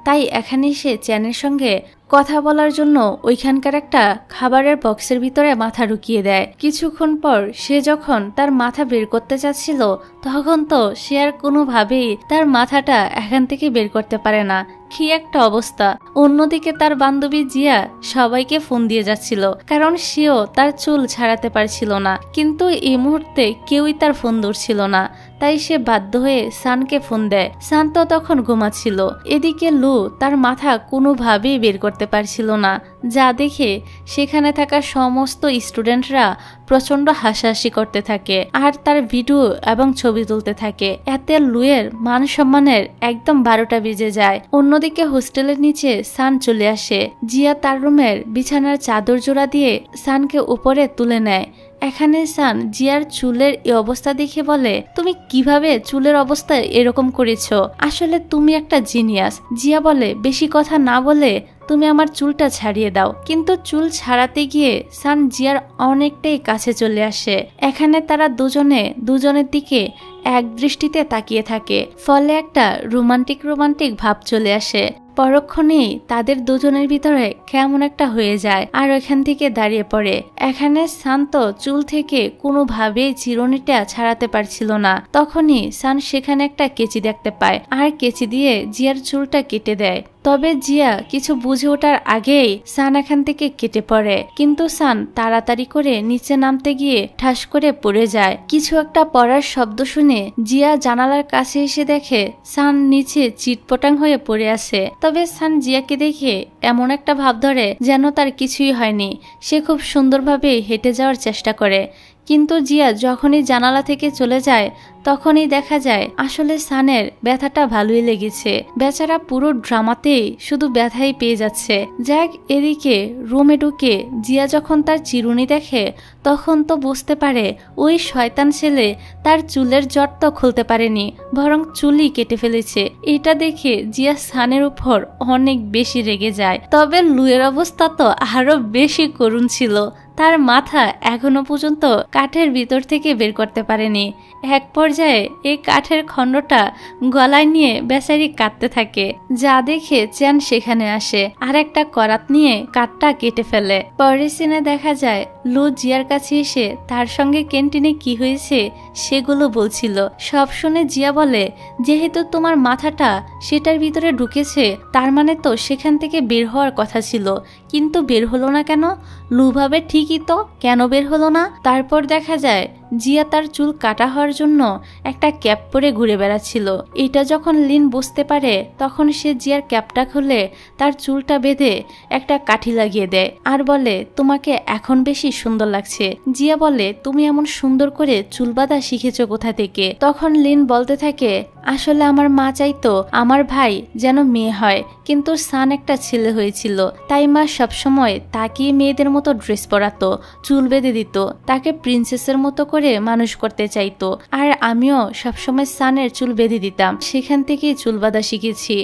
তাই এখানে সে চ্যানের সঙ্গে কথা বলার জন্য ওইখানকার একটা খাবারের বক্সের ভিতরে মাথা ঢুকিয়ে দেয়। কিছুক্ষণ পর সে যখন তার মাথা বের করতে চাচ্ছিল তখন তো সে আর কোনোভাবেই তার মাথাটা এখান থেকে বের করতে পারে না। কি একটা অবস্থা। অন্যদিকে তার বান্ধবী জিয়া সবাইকে ফোন দিয়ে যাচ্ছিল, কারণ সেও তার চুল ছাড়াতে পারছিল না। কিন্তু এই মুহূর্তে কেউই তার ফোন ধরছিল না, তাই সে বাধ্য হয়ে সানকে ফোন দেয়। সান তো তখন ঘুমাচ্ছিল। এদিকে লু তার মাথা কোনোভাবেই বের করতে পারছিল না, যা দেখে সেখানে থাকা সমস্ত স্টুডেন্টরা প্রচন্ড হাসাহাসি করতে থাকে আর তার ভিডিও এবং ছবি তুলতে থাকে। এতে লুয়ের মান সম্মানের একদম 12টা বেজে যায়। অন্যদিকে হোস্টেলের নিচে সান চলে আসে। জিয়া তার রুমের বিছানার চাদর জোড়া দিয়ে সানকে উপরে তুলে নেয়। এখানে সান জিয়ার চুলের এই অবস্থা দেখে বলে, তুমি কিভাবে চুলের অবস্থা এরকম করেছো? আসলে তুমি একটা জিনিয়াস। জিয়া বলে, বেশি কথা না বলে তুমি আমার চুলটা ছাড়িয়ে দাও। কিন্তু চুল ছাড়াতে গিয়ে সান জিয়ার অনেকটাই কাছে চলে আসে। এখানে তারা দুজনের দিকে এক দৃষ্টিতে তাকিয়ে থাকে, ফলে একটা রোমান্টিক ভাব চলে আসে। পরক্ষণেই তাদের দুজনের ভিতরে কেমন একটা হয়ে যায় আর ওখান থেকে দাঁড়িয়ে পড়ে। এখানে শান্ত চুল থেকে কোনোভাবেই চিরুনিটা ছাড়াতে পারছিল না। তখনই সান সেখানে একটা কেচি দেখতে পায় আর কেচি দিয়ে জিয়ার চুলটা কেটে দেয়। তবে জিয়া কিছু বুঝে ওঠার আগেই সান এখান থেকে কেটে পড়ে, কিন্তু সান তাড়াতাড়ি করে নিচে নামতে গিয়ে ঠাস করে পড়ে যায়। কিছু একটা পড়ার শব্দ শুনে জিয়া জানালার কাছে এসে দেখে সান নিচে চিটপটাং হয়ে পড়ে আছে। তবে সান জিয়াকে দেখে এমন একটা ভাব ধরে যেন তার কিছুই হয়নি। সে খুব সুন্দরভাবে হেঁটে যাওয়ার চেষ্টা করে, কিন্তু জিয়া যখনই জানালা থেকে চলে যায় তখনই দেখা যায় আসলে সানের ব্যথাটা ভালোই লেগেছে। বেচারা পুরো ড্রামাতেই শুধু ব্যথাই পেয়ে যাচ্ছে। যাক, এদিকে রুমে ঢুকে জিয়া যখন তার চিরুনি দেখে তখন তো বুঝতে পারে ওই শয়তান ছেলে তার চুলের জট তো খুলতে পারেনি, বরং চুলই কেটে ফেলেছে। এটা দেখে জিয়া সানের উপর অনেক বেশি রেগে যায়। তবে লুয়ের অবস্থা তো আরো বেশি করুণ ছিল। তার মাথা এখনো পর্যন্ত কাঠের ভিতর থেকে বের করতে পারেনি। এক পর্যায়ে এই কাঠের খণ্ডটা গলায় নিয়ে বেচারি কাটতে থাকে, যা দেখে চ্যান সেখানে আসে আর একটা করাত নিয়ে কাঠটা কেটে ফেলে। পরের সিনে দেখা যায় লু জিয়ার কাছে এসে তার সঙ্গে ক্যান্টিনে কি হয়েছে সেগুলো বলছিল। সব শুনে জিয়া বলে, যেহেতু তোমার মাথাটা সেটার ভিতরে ঢুকেছে তার মানে তো সেখান থেকে বের হওয়ার কথা ছিল, কিন্তু বের হলো না কেন? লু ভাবে, ঠিকই তো, কেন বের হলো না? তারপর দেখা যায় জিয়া তার চুল কাটা হওয়ার জন্য একটা ক্যাপ পরে ঘুরে বেড়াচ্ছিল। এটা যখন লিন বুঝতে পারে তখন সে জিয়ার ক্যাপটা খুলে তার চুলটা বেঁধে একটা কাঠি লাগিয়ে দেয় আর বলে, তোমাকে এখন বেশি সুন্দর লাগছে। জিয়া বলে, তুমি এমন সুন্দর করে চুল বাঁধা শিখেছো কোথা থেকে? তখন লিন বলতে থাকে, আসলে আমার মা চাইতো আমার ভাই যেন মেয়ে হয়, কিন্তু সান একটা ছেলে হয়েছিল, তাই মা সবসময় তাকে মেয়েদের মতো ড্রেস পরাতো, চুল বেঁধে দিত, তাকে প্রিন্সেসের মতো করে করে মানুষ করতে চাইতো, আর আমিও সবসময় সানের চুল বেঁধে দিতাম, সেখান থেকেই চুল বাঁধা শিখেছি।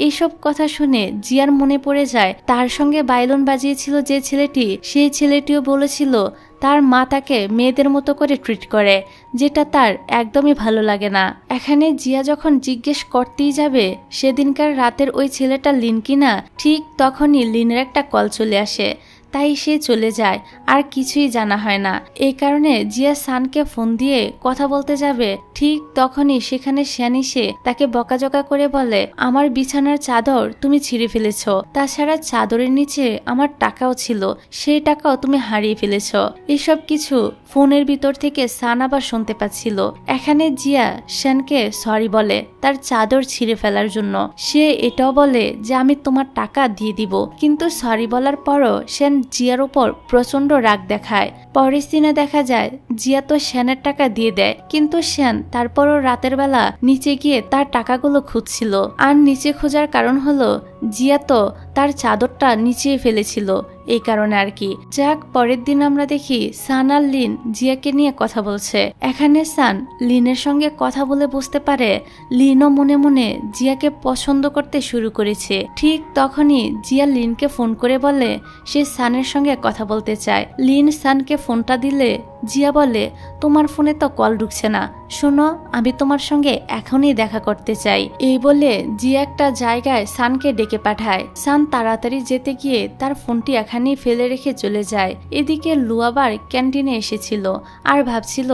এইসব কথা শুনে জিয়ার মনে পড়ে যায় তার সঙ্গে ভায়োলিন বাজিয়েছিল যে ছেলেটি, সেই ছেলেটিও বলেছিল তার মা তাকে মেয়েদের মতো করে ট্রিট করে, যেটা তার একদমই ভালো লাগে না। এখানে জিয়া যখন জিজ্ঞেস করতেই যাবে সেদিনকার রাতের ওই ছেলেটা লিন কিনা, ঠিক তখনই লিনের একটা কল চলে আসে, তাই সে চলে যায়, আর কিছুই জানা হয় না। এই কারণে জিয়া সানকে ফোন দিয়ে কথা বলতে যাবে, ঠিক তখনই সেখানে শ্যান এসে তাকে বকাঝকা করে বলে, আমার বিছানার চাদর তুমি ছিঁড়ে ফেলেছ, তাছাড়া চাদরের নিচে আমার টাকাও ছিল, সেই টাকাও তুমি হারিয়ে ফেলেছ। এসব কিছু ফোনের ভিতর থেকে সান আবার শুনতে পাচ্ছিল। এখানে জিয়া শ্যানকে সরি বলে তার চাদর ছিঁড়ে ফেলার জন্য। সে এটাও বলে যে আমি তোমার টাকা দিয়ে দিব, কিন্তু সরি বলার পরও শ্যান জিয়ার উপর প্রচন্ড রাগ দেখায়। পরের দিনে দেখা যায় জিয়া তো শ্যানের টাকা দিয়ে দেয়, কিন্তু শ্যান তারপরও রাতের বেলা নিচে গিয়ে তার টাকাগুলো খুঁজছিল। আর নিচে খোঁজার কারণ হলো জিয়া তো তার চাদরটা নিচে ফেলেছিল, এই কারণে আর কি। যাক, পরের দিন আমরা দেখি সান আর লিন জিয়াকে নিয়ে কথা বলছে। এখানে সান লিনের সঙ্গে কথা বলে বুঝতে পারে লিনও মনে মনে জিয়াকে পছন্দ করতে শুরু করেছে। ঠিক তখনই জিয়া লিনকে ফোন করে বলে সে সানের সঙ্গে কথা বলতে চায়। লিন সানকে ফোনটা দিলে জিয়া বলে তোমার ফোনে তো কল ঢুকছে না, শোনো আমি তোমার সঙ্গে এখনই দেখা করতে চাই। এই বলে জিয়া একটা জায়গায় সানকে ডেকে পাঠায়। সান তাড়াতাড়ি যেতে গিয়ে তার ফোনটি এখানেই ফেলে রেখে চলে যায়। এদিকে লু আবার ক্যান্টিনে এসেছিল আর ভাবছিল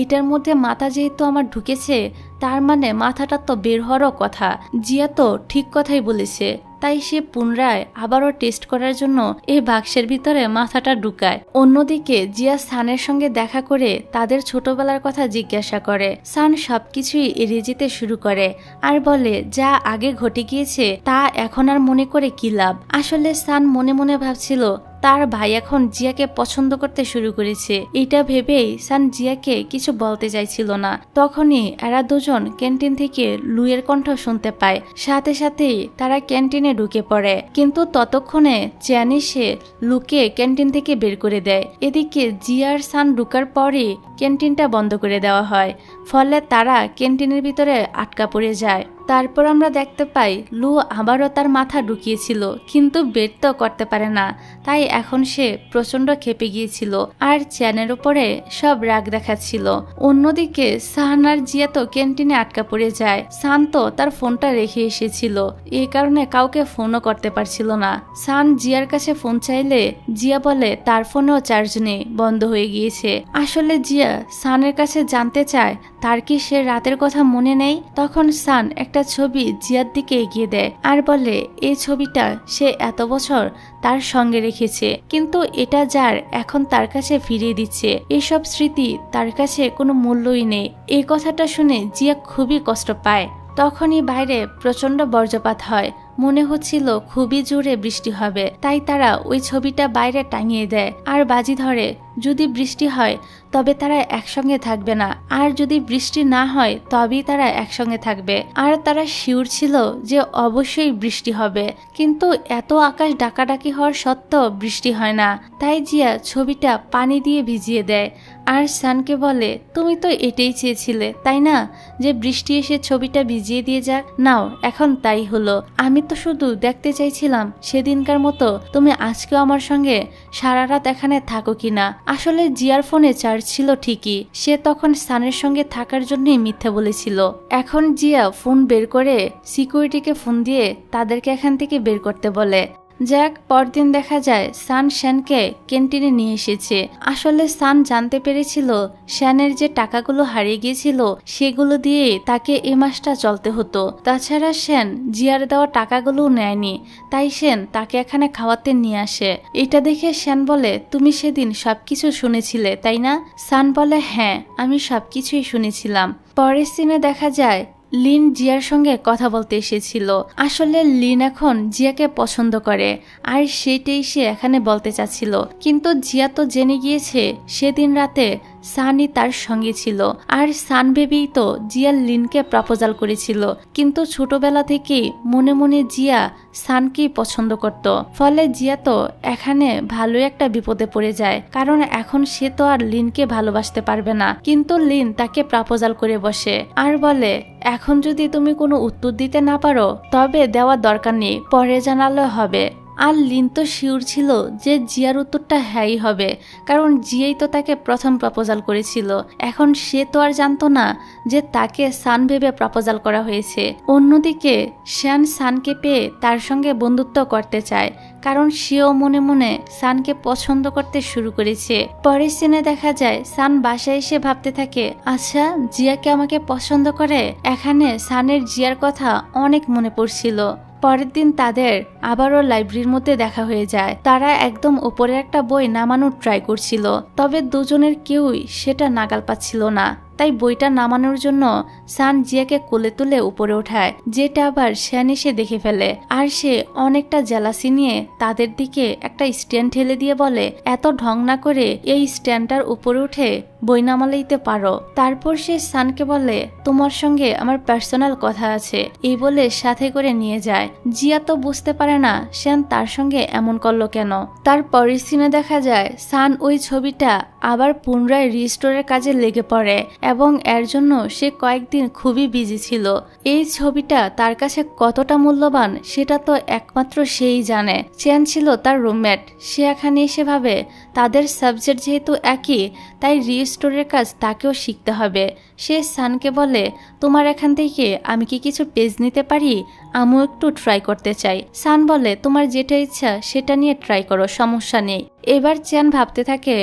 এটার মধ্যে মাথা যেহেতু আমার ঢুকেছে, তার মানে মাথাটা তো বের হওয়ারও কথা। জিয়া তো ঠিক কথাই বলেছে, তাই সে পুনরায় আবারও টেস্ট করার জন্য এই বাক্সের ভিতরে মাথাটা ঢুকায়। অন্যদিকে জিয়া সানের সঙ্গে দেখা করে তাদের ছোটবেলার কথা জিজ্ঞাসা করে। সান সবকিছুই এড়িয়ে যেতে শুরু করে আর বলে যা আগে ঘটে গিয়েছে তা এখন আর মনে করে কি লাভ। আসলে সান মনে মনে ভাবছিল তার ভাই এখন জিয়াকে পছন্দ করতে শুরু করেছে। এটা ভেবেই সান জিয়াকে কিছু বলতে চাইছিল না। তখনই এরা দুজন ক্যান্টিন থেকে লুয়ের কণ্ঠ শুনতে পায়, সাথে সাথেই তারা ক্যান্টিনে ঢুকে পড়ে। কিন্তু ততক্ষণে চ্যান এসে লুকে ক্যান্টিন থেকে বের করে দেয়। এদিকে জিয়া আর সান ঢুকার পরই ক্যান্টিনটা বন্ধ করে দেওয়া হয়, ফলে তারা ক্যান্টিনের ভিতরে আটকা পড়ে যায়। তারপর আমরা দেখতে পাই লু আবারও তার মাথা ঢুকিয়েছিল, কিন্তু বের তো করতে পারে না, তাই এখন সে প্রচন্ড ক্ষেপে গিয়েছিল আর চ্যানের উপরে সব রাগ দেখাচ্ছিল। অন্যদিকে সাহান আর জিয়া তো ক্যান্টিনে আটকা পড়ে যায়। সান তো তার ফোনটা রেখে এসেছিল, এই কারণে কাউকে ফোনও করতে পারছিল না। সান জিয়ার কাছে ফোন চাইলে জিয়া বলে তার ফোনেও চার্জ নেই, বন্ধ হয়ে গিয়েছে। আসলে জিয়া সানের কাছে জানতে চায় তার কি সে রাতের কথা মনে নেই। তখন সান একটা ছবি জিয়ার দিকে এগিয়ে দেয় আর বলে এই ছবিটা সে এত বছর তার সঙ্গে রেখেছে, কিন্তু এটা যার এখন তার কাছে ফিরিয়ে দিচ্ছে। এসব স্মৃতি তার কাছে কোনো মূল্যই নেই। এই কথাটা শুনে জিয়া খুবই কষ্ট পায়। তখনই বাইরে প্রচন্ড বজ্রপাত হয়, মনে হচ্ছিল খুবই জোরে বৃষ্টি হবে, তাই তারা ওই ছবিটা বাইরে টাঙিয়ে দেয় আর বাজি ধরে যদি বৃষ্টি হয় তবে তারা একসঙ্গে থাকবে না, আর যদি বৃষ্টি না হয় তবেই তারা একসঙ্গে থাকবে। আর তারা শিওর ছিল যে অবশ্যই বৃষ্টি হবে, কিন্তু এত আকাশ ডাকাডাকি হওয়ার সত্ত্বেও বৃষ্টি হয় না। তাই জিয়া ছবিটা পানি দিয়ে ভিজিয়ে দেয় আর সানকে বলে তুমি তো এটাই চেয়েছিলে তাই না, যে বৃষ্টি এসে ছবিটা ভিজিয়ে দিয়ে যাক, নাও এখন তাই হলো। আমি তো শুধু দেখতে চাইছিলাম সেদিনকার মতো তুমি আজকেও আমার সঙ্গে সারা রাত এখানে থাকো কিনা। আসলে জিয়ার ফোনে চার্জ ছিল ঠিকই, সে তখন সানের সঙ্গে থাকার জন্যই মিথ্যা বলেছিল। এখন জিয়া ফোন বের করে সিকিউরিটিকে ফোন দিয়ে তাদেরকে এখান থেকে বের করতে বলে। যাক, পরদিন দেখা যায় সান শ্যানকে ক্যান্টিনে নিয়ে এসেছে। আসলে সান জানতে পেরেছিল শ্যানের যে টাকাগুলো হারিয়ে গিয়েছিল সেগুলো দিয়ে তাকে এ মাসটা চলতে হতো। তাছাড়া শ্যান জিয়ার দেওয়া টাকাগুলো নেয়নি, তাই শ্যান তাকে এখানে খাওয়াতে নিয়ে আসে। এটা দেখে শ্যান বলে তুমি সেদিন সবকিছু শুনেছিলে তাই না? সান বলে হ্যাঁ, আমি সবকিছুই শুনেছিলাম। পরের সিনে দেখা যায় লিন জিয়ার সঙ্গে কথা বলতে এসেছিল। আসলে লিন এখন জিয়াকে পছন্দ করে আর সেটাই সে এখানে বলতে চাচ্ছিল, কিন্তু জিয়া তো জেনে গিয়েছে সেদিন রাতে সানই তার সঙ্গে ছিল। আর সান ভেবেই তো জিয়া লিনকে প্রপোজাল করেছিল, কিন্তু ছোটবেলা থেকেই মনে মনে জিয়া সানকেই পছন্দ করত। ফলে জিয়া তো এখানে ভালো একটা বিপদে পড়ে যায়, কারণ এখন সে তো আর লিনকে ভালোবাসতে পারবে না। কিন্তু লিন তাকে প্রপোজাল করে বসে আর বলে, এখন যদি তুমি কোনো উত্তর দিতে না পারো তবে দেওয়ার দরকার নেই, পরে জানালে হবে। আর লিন তো শিওর ছিল যে জিয়ার উত্তরটা হ্যাঁই হবে, কারণ জিয়াই তো তাকে প্রথম প্রপোজাল করেছিল। এখন সে তো আর জানতো না যে তাকে সান ভেবে প্রপোজাল করা হয়েছে। অন্যদিকে শ্যান সানকে পেয়ে তার সঙ্গে বন্ধুত্ব করতে চায়, কারণ সেও মনে মনে সানকে পছন্দ করতে শুরু করেছে। পরের সিনে দেখা যায় সান বাসায় এসে ভাবতে থাকে, আচ্ছা জিয়াকে আমাকে পছন্দ করে। এখানে সানের জিয়ার কথা অনেক মনে পড়ছিল। পরের দিন তাদের আবারও লাইব্রেরির মধ্যে দেখা হয়ে যায়। তারা একদম উপরে একটা বই নামানোর ট্রাই করছিল, তবে দুজনের কেউই সেটা নাগাল পাচ্ছিল না। তাই বইটা নামানোর জন্য সান জিয়াকে কোলে তুলে উপরে ওঠায়, যেটা আবার শ্যান এসে দেখে ফেলে। আর সে অনেকটা জেলাসি নিয়ে তাদের দিকে একটা স্ট্যান্ড ঠেলে দিয়ে বলে, এত ঢং না করে এই স্ট্যান্ডটার উপরে উঠে বই নামালেইতে পারো। তারপর সে সানকে বলে, তোমার সঙ্গে আমার পার্সোনাল কথা আছে, এই বলে সাথে করে নিয়ে যায়। জিয়া তো বুঝতে পারে না শ্যান তার সঙ্গে এমন করলো কেন। তারপরের সিনে দেখা যায় সান ওই ছবিটা আবার পুনরায় রিস্টোরের কাজে লেগে পড়ে এবং এর জন্য সে কয়েকদিন খুবই বিজি ছিল। এই ছবিটা তার কাছে কতটা মূল্যবান সেটা তো একমাত্র সেই জানে। চ্যান ছিল তার রুমমেট। সে এখানে এসে ভাবে তাদের সাবজেক্ট যেহেতু একই, তাই রিস্টোরের কাজ তাকেও শিখতে হবে। সে সানকে বলে, তোমার এখান থেকে আমি কি কিছু পেজ নিতে পারি? আমিও একটু ট্রাই করতে চাই। সান বলে, তোমার যেটা ইচ্ছা সেটা নিয়ে ট্রাই করো, সমস্যা নেই। এবার চ্যান ভাবতে থাকে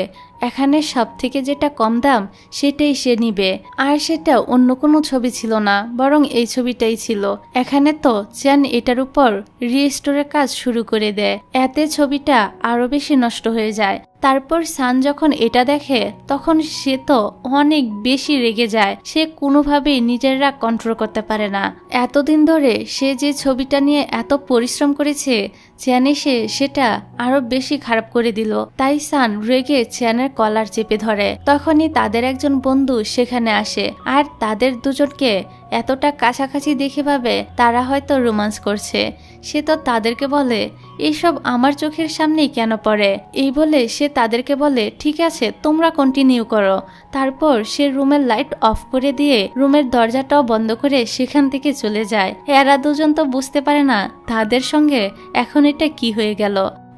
এখানে সব থেকে যেটা কম দাম সেটাই সে নিবে। আর সেটা অন্য কোনো ছবি ছিল না, বরং এই ছবিটাই ছিল। এখানে তো চ্যান এটার উপর রিস্টোরের কাজ শুরু করে দেয়, এতে ছবিটা আরো বেশি নষ্ট হয়ে যায়। তারপর সান যখন এটা দেখে তখন সে তো অনেক বেশি রেগে যায়। সে কোনোভাবেই নিজের রাগ কন্ট্রোল করতে পারে না। এতদিন ধরে সে যে ছবিটা নিয়ে এত পরিশ্রম করেছে, চ্যান এসে সেটা আরো বেশি খারাপ করে দিল। তাই সান রেগে চ্যানের কলার চেপে ধরে। তখনই তাদের একজন বন্ধু সেখানে আসে, আর তাদের দুজনকে এতটা কাছাকাছি দেখে ভাবে তারা হয়তো রোমান্স করছে। সে তো তাদেরকে বলে, এইসব আমার চোখের সামনেই কেন পড়ে? এই বলে সে তাদেরকে বলে, ঠিক আছে তোমরা কন্টিনিউ করো। তারপর সে রুমের লাইট অফ করে দিয়ে রুমের দরজাটাও বন্ধ করে সেখান থেকে চলে যায়। এরা দুজন তো বুঝতে পারে না তাদের সঙ্গে এখন এটা কি হয়ে গেল।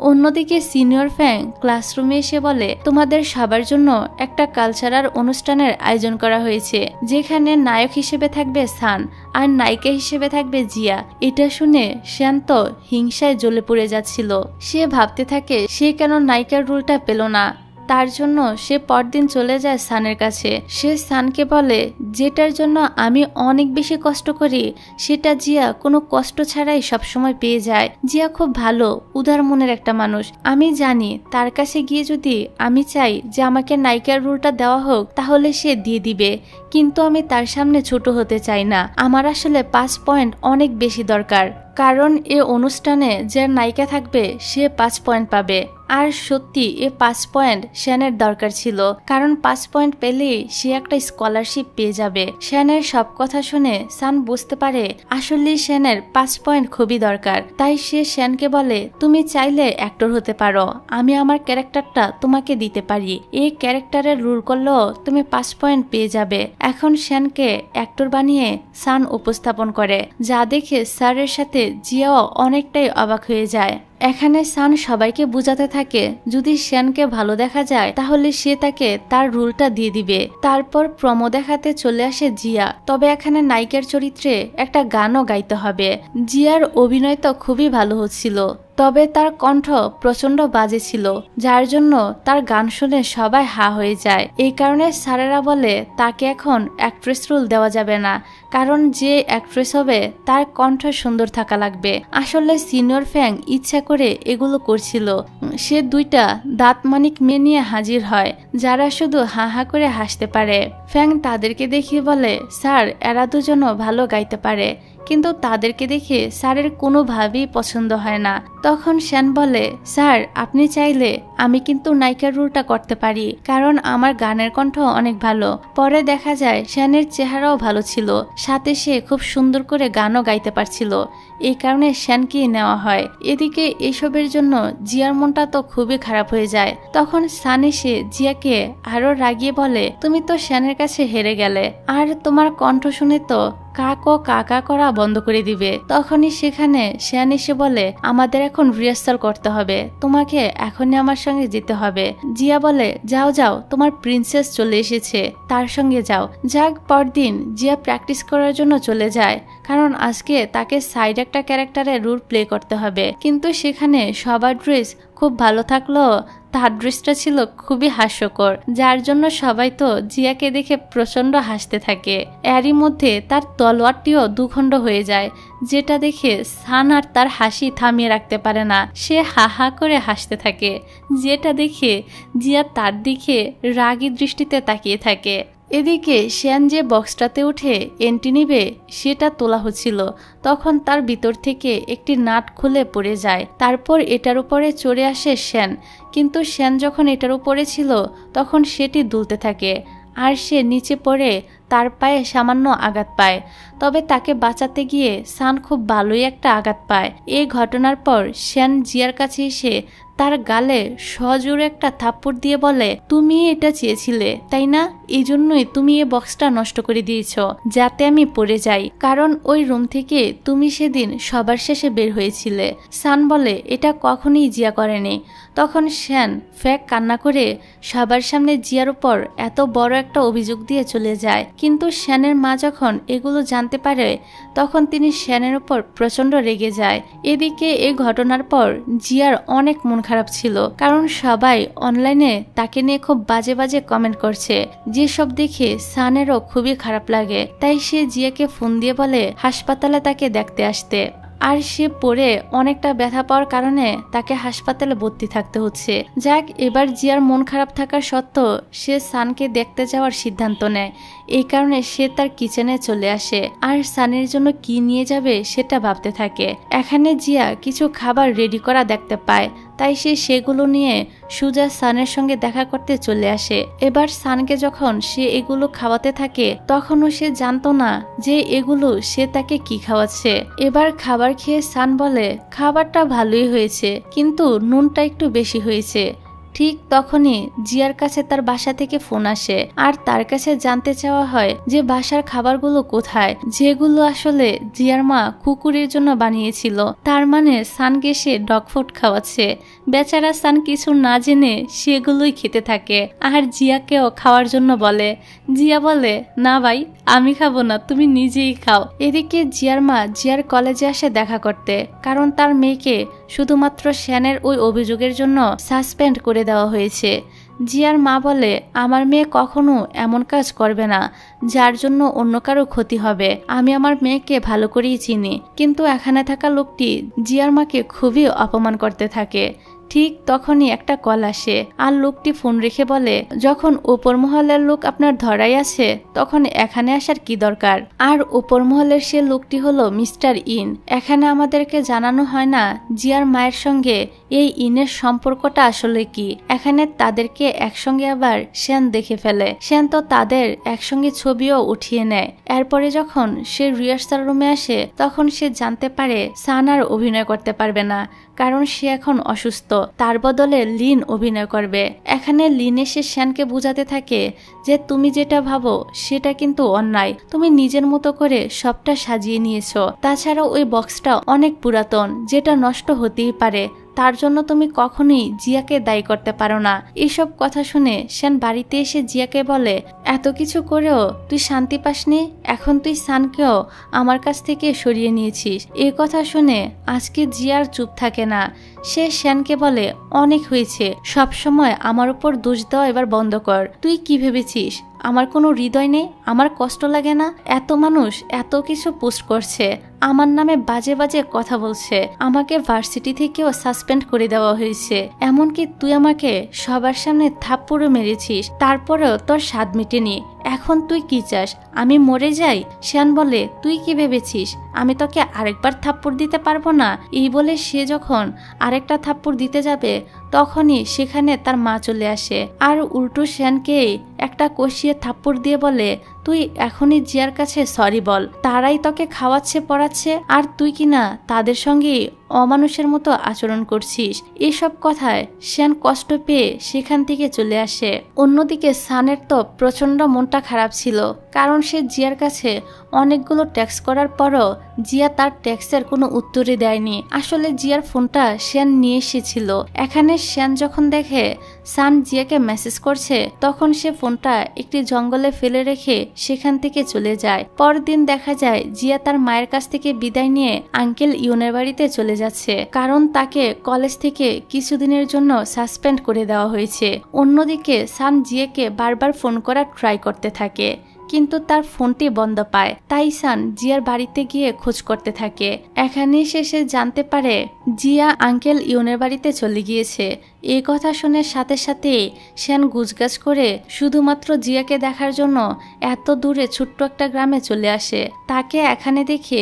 অন্যদিকে সিনিয়র ফ্যাং ক্লাসরুমে এসে বলে, তোমাদের সবার জন্য একটা কালচারাল অনুষ্ঠানের আয়োজন করা হয়েছে, যেখানে নায়ক হিসেবে থাকবে সান আর নায়িকা হিসেবে থাকবে জিয়া। এটা শুনে শ্যান তো হিংসায় জ্বলে পড়ে যাচ্ছিল। সে ভাবতে থাকে সে কেন নায়িকার রোলটা পেল না। তার জন্য সে পরদিন চলে যায় সানের কাছে। সে সানকে বলে, যেটার জন্য আমি অনেক বেশি কষ্ট করি সেটা জিয়া কোনো কষ্ট ছাড়াই সবসময় পেয়ে যায়। জিয়া খুব ভালো উদার মনের একটা মানুষ। আমি জানি তার কাছে গিয়ে যদি আমি চাই যে আমাকে নায়িকার রোলটা দেওয়া হোক, তাহলে সে দিয়ে দিবে, কিন্তু আমি তার সামনে ছোট হতে চাই না। আমার আসলে 5 পয়েন্ট অনেক বেশি দরকার, কারণ এ অনুষ্ঠানে যে নায়িকা থাকবে সে 5 পয়েন্ট পাবে। আর সত্যি এ 5 পয়েন্ট শ্যানের দরকার ছিল, কারণ 5 পয়েন্ট পেলেই সে একটা স্কলারশিপ পেয়ে যাবে। শ্যানের সব কথা শুনে সান বুঝতে পারে আসলে শ্যানের 5 পয়েন্ট খুবই দরকার। তাই সে শ্যানকে বলে, তুমি চাইলে অ্যাক্টর হতে পারো, আমি আমার ক্যারেক্টারটা তোমাকে দিতে পারি। এই ক্যারেক্টারের রোল করলেও তুমি 5 পয়েন্ট পেয়ে যাবে। এখন শ্যানকে অ্যাক্টর বানিয়ে সান উপস্থাপন করে, যা দেখে স্যারের সাথে জিয়াও অনেকটাই অবাক হয়ে যায়। এখানে সান সবাইকে বুঝাতে থাকে যদি শ্যানকে ভালো দেখা যায় তাহলে সে তাকে তার রোলটা দিয়ে দিবে। তারপর প্রমো দেখাতে চলে আসে জিয়া। তবে এখানে নায়িকার চরিত্রে একটা গানও গাইতে হবে। জিয়ার অভিনয় তো খুবই ভালো হচ্ছিল, তবে তার কণ্ঠ প্রচন্ড বাজে ছিল, যার জন্য তার গান শুনে সবাই হা হয়ে যায়। এই কারণে স্যারেরা বলে তাকে এখন অ্যাক্ট্রেস রোল দেওয়া যাবে না, কারণ যে অ্যাক্ট্রেস হবে তার কণ্ঠ সুন্দর থাকা লাগবে। আসলে সিনিয়র ফ্যাং ইচ্ছা করে এগুলো করছিল। সে 2টা দাঁত মানিক মেয়ে নিয়ে হাজির হয়, যারা শুধু হা হা করে হাসতে পারে। ফ্যাং তাদেরকে দেখিয়ে বলে, স্যার এরা দুজনও ভালো গাইতে পারে, কিন্তু তাদেরকে দেখে স্যারের কোনোভাবেই পছন্দ হয় না। তখন শ্যান বলে, স্যার আপনি চাইলে আমি কিন্তু নায়িকার রোলটা করতে পারি, কারণ আমার গানের কণ্ঠ অনেক ভালো। পরে দেখা যায় শ্যানের চেহারাও ভালো ছিল, সাথে সে খুব সুন্দর করে গানও গাইতে পারছিল। এই কারণে শ্যানকেই নেওয়া হয়। এদিকে এসবের জন্য জিয়ার মনটা তো খুবই খারাপ হয়ে যায়। তখন সান এসে জিয়াকে আরো রাগিয়ে বলে, তুমি তো শ্যানের কাছে হেরে গেলে, আর তোমার কণ্ঠ শুনে তো কাকো কাকা করা বন্ধ করে দিবে। তখনই সেখানে শ্যান এসে বলে, আমাদের এখন রিহার্সাল করতে হবে, তোমাকে এখনই আমার সঙ্গে যেতে হবে। জিয়া বলে, যাও যাও, তোমার প্রিন্সেস চলে এসেছে, তার সঙ্গে যাও। যাক, পরদিন জিয়া প্র্যাকটিস করার জন্য চলে যায়, কারণ আজকে তাকে সাইড একটা ক্যারেক্টারের রোল প্লে করতে হবে। কিন্তু সেখানে সবার ড্রেস খুব ভালো থাকলো, তার ড্রেসটা ছিল খুবই হাস্যকর, যার জন্য সবাই তো জিয়াকে দেখে প্রচন্ড হাসতে থাকে। এরই মধ্যে তার তলোয়ারটিও দুখণ্ড হয়ে যায়, যেটা দেখে সান আর তার হাসি থামিয়ে রাখতে পারে না। সে হা হা করে হাসতে থাকে, যেটা দেখে জিয়া তার দিকে রাগী দৃষ্টিতে তাকিয়ে থাকে। এদিকে শ্যান যে বক্সটাতে উঠে এন্ট্রি নিবে সেটা তোলা হচ্ছিল, তখন তার ভিতর থেকে একটি নাট খুলে পড়ে যায়। তারপর এটার উপরে চড়ে আসে শ্যান, কিন্তু শ্যান যখন এটার উপরে ছিল তখন সেটি দুলতে থাকে, আর সে নিচে পড়ে তার পায়ে সামান্য আঘাত পায়। তবে তাকে বাঁচাতে গিয়ে সান খুব ভালোই একটা আঘাত পায়। এই ঘটনার পর শ্যান জিয়ার কাছে এসে তার গালে সজোরে একটা থাপ্পড় দিয়ে বলে, তুমি এটা চেয়েছিলে তাই না, এই জন্যই তুমি এই বক্সটা নষ্ট করে দিয়েছ, যাতে আমি পড়ে যাই, কারণ ওই রুম থেকে তুমি সেদিন সবার শেষে বের হয়েছিলে। সান বলে, এটা কখনোই জিয়া করেনি। তখন শ্যান ফ্যাক কান্না করে সবার সামনে জিয়ার উপর এত বড় একটা অভিযোগ দিয়ে চলে যায়। কিন্তু শ্যানের মা যখন এগুলো জানতে পারে তখন তিনি শ্যানের উপর প্রচন্ড রেগে যায়। এদিকে এই ঘটনার পর জিয়ার অনেক মন খারাপ ছিল, কারণ সবাই অনলাইনে তাকে নিয়ে খুব বাজে বাজে কমেন্ট করছে, যেসব দেখে সানেরও খুবই খারাপ লাগে। তাই সে জিয়াকে ফোন দিয়ে বলে হাসপাতালে তাকে দেখতে আসতে, আর সে পড়ে অনেকটা ব্যথা পাওয়ার কারণে তাকে হাসপাতালে ভর্তি থাকতে হচ্ছে। যাক, এবার জিয়ার মন খারাপ থাকা সত্ত্বেও সে সানকে দেখতে যাওয়ার সিদ্ধান্ত নেয়। এই কারণে সে তার কিচেনে চলে আসে, আর সানের জন্য কি নিয়ে যাবে সেটা ভাবতে থাকে। এখানে জিয়া কিছু খাবার রেডি করা দেখতে পায়, তাই সে সেগুলো নিয়ে সুজা সানের সঙ্গে দেখা করতে চলে আসে। এবার সানকে যখন সে এগুলো খাওয়াতে থাকে তখনও সে জানতো না যে এগুলো সে তাকে কি খাওয়াচ্ছে। এবার খাবার খেয়ে সান বলে, খাবারটা ভালোই হয়েছে, কিন্তু নুনটা একটু বেশি হয়েছে। ঠিক তখনই জিয়ার কাছে তার বাসা থেকে ফোন আসে, আর তার কাছে জানতে চাওয়া হয় যে বাসার খাবারগুলো কোথায়, যেগুলো আসলে জিয়ার মা কুকুরের জন্য বানিয়েছিল। তার মানে সানকে সে ডগ ফুড খাওয়াচ্ছে। বেচারা সান কিছু না জেনে সেগুলোই খেতে থাকে, আর জিয়াকেও খাওয়ার জন্য বলে। জিয়া বলে, না ভাই, আমি খাবো না, তুমি নিজেই খাও। এদিকে জিয়ার মা জিয়ার কলেজে আসে দেখা করতে, কারণ তার মেয়েকে শুধুমাত্র শ্যানের ওই অভিযোগের জন্য সাসপেন্ড করে দেওয়া হয়েছে। জিয়ার মা বলে, আমার মেয়ে কখনো এমন কাজ করবে না যার জন্য অন্য কারো ক্ষতি হবে। আমি আমার মেয়েকে ভালো করেই চিনি। কিন্তু এখানে থাকা লোকটি জিয়ার মাকে খুবই অপমান করতে থাকে। ঠিক তখনই একটা কল আসে, আর লোকটি ফোন রেখে বলে, যখন উপর মহলের লোক আপনার ধরাই আছে তখন এখানে আসার কি দরকার। আর উপর মহলের সে লোকটি হলো মিস্টার ইন। এখানে আমাদেরকে জানানো হয় না জিয়ার মায়ের সঙ্গে এই ইনের সম্পর্কটা আসলে কি। এখানে তাদেরকে একসঙ্গে আবার শ্যান দেখে ফেলে। শ্যান তো তাদের একসঙ্গে ছবিও উঠিয়ে নেয়। এরপরে যখন সে রিহার্সাল রুমে আসে তখন সে জানতে পারে সান আর অভিনয় করতে পারবে না, কারণ সে এখন অসুস্থ। তার বদলে লিন অভিনয় করবে। এখানে লিন এসে শ্যানকে বুঝাতে থাকে যে তুমি যেটা ভাবো সেটা কিন্তু অন্যায়, তুমি নিজের মতো করে সবটা সাজিয়ে নিয়েছো। তাছাড়াও ওই বক্সটা অনেক পুরাতন, যেটা নষ্ট হতেই পারে, তার জন্য তুমি কখনোই জিয়াকে দায়ী করতে পারো না। এসব কথা শুনে শ্যান বাড়িতে এসে জিয়াকে বলে, এত কিছু করেও তুই শান্তি পাসনি, এখন তুই সানকেও আমার কাছ থেকে সরিয়ে নিয়েছিস। এই কথা শুনে আজকে জিয়ার চুপ থাকে না। সে শ্যানকে বলে, অনেক হয়েছে, সব সময় আমার উপর দোষ দেওয়া এবার বন্ধ কর। তুই কি ভেবেছিস আমার কোনো হৃদয় নেই, আমার কষ্ট লাগে না? এত মানুষ এত কিছু পোস্ট করছে, আমার নামে বাজে বাজে কথা বলছে, আমাকে ভার্সিটি থেকেও সাসপেন্ড করে দেওয়া হয়েছে, এমনকি তুই আমাকে সবার সামনে থাপ্পড়ও মেরেছিস, তারপরেও তোর স্বাদ মেটেনি। এখন তুই কি চাস, আমি মরে যাই? শ্যান বলে, তুই কি ভেবেছিস আমি তোকে আরেকবার থাপ্পড় দিতে পারবো না? এই বলে সে যখন আরেকটা থাপ্পড় দিতে যাবে তখনই সেখানে তার মা চলে আসে আর উল্টো শ্যানকে একটা কষিয়ে থাপ্পড় দিয়ে বলে, তুই এখনই জিয়ার কাছে সরি বল, তারাই তোকে খাওয়াচ্ছে পড়াচ্ছে আর তুই কিনা তাদের সঙ্গে অমানুষের মতো আচরণ করছিস। এসব কথায় শ্যান কষ্ট পেয়ে সেখান থেকে চলে আসে। অন্যদিকে সানের তো প্রচন্ড মনটা খারাপ ছিল, কারণ সে জিয়ার কাছে অনেকগুলো টেক্সট করার পরও জিয়া তার টেক্সটের কোনো উত্তরই দেয়নি। আসলে জিয়ার ফোনটা শ্যান নিয়ে এসেছিল। এখানে শ্যান যখন দেখে সান জিয়াকে মেসেজ করছে তখন সে ফোনটা একটি জঙ্গলে ফেলে রেখে সেখান থেকে চলে যায়। পরের দিন দেখা যায় জিয়া তার মায়ের কাছ থেকে বিদায় নিয়ে আঙ্কেল ইউনের বাড়িতে চলে যাচ্ছে, কারণ তাকে কলেজ থেকে কিছুদিনের জন্য সাসপেন্ড করে দেওয়া হয়েছে। অন্যদিকে সান জিয়াকে বারবার ফোন করার ট্রাই করতে থাকে, কিন্তু তার ফোনটি বন্ধ পায়। তাই সান জিয়ার বাড়িতে গিয়ে খোঁজ করতে থাকে। এখানে সে জানতে পারে জিয়া আঙ্কেল ইউনের বাড়িতে চলে গিয়েছে। এই কথা শুনে সাথে সাথে শ্যান গুজগাছ করে শুধুমাত্র জিয়াকে দেখার জন্য এত দূরে ছোট্ট একটা গ্রামে চলে আসে। তাকে এখানে দেখে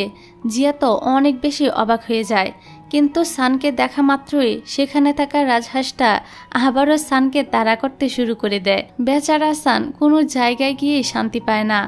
জিয়া তো অনেক বেশি অবাক হয়ে যায়, কিন্তু সানকে দেখা মাত্রই সেখানে থাকা রাজহাঁসটা আবারও সানকে তাড়া করতে শুরু করে দেয়। বেচারা সান কোনো জায়গায় গিয়ে শান্তি পায় না।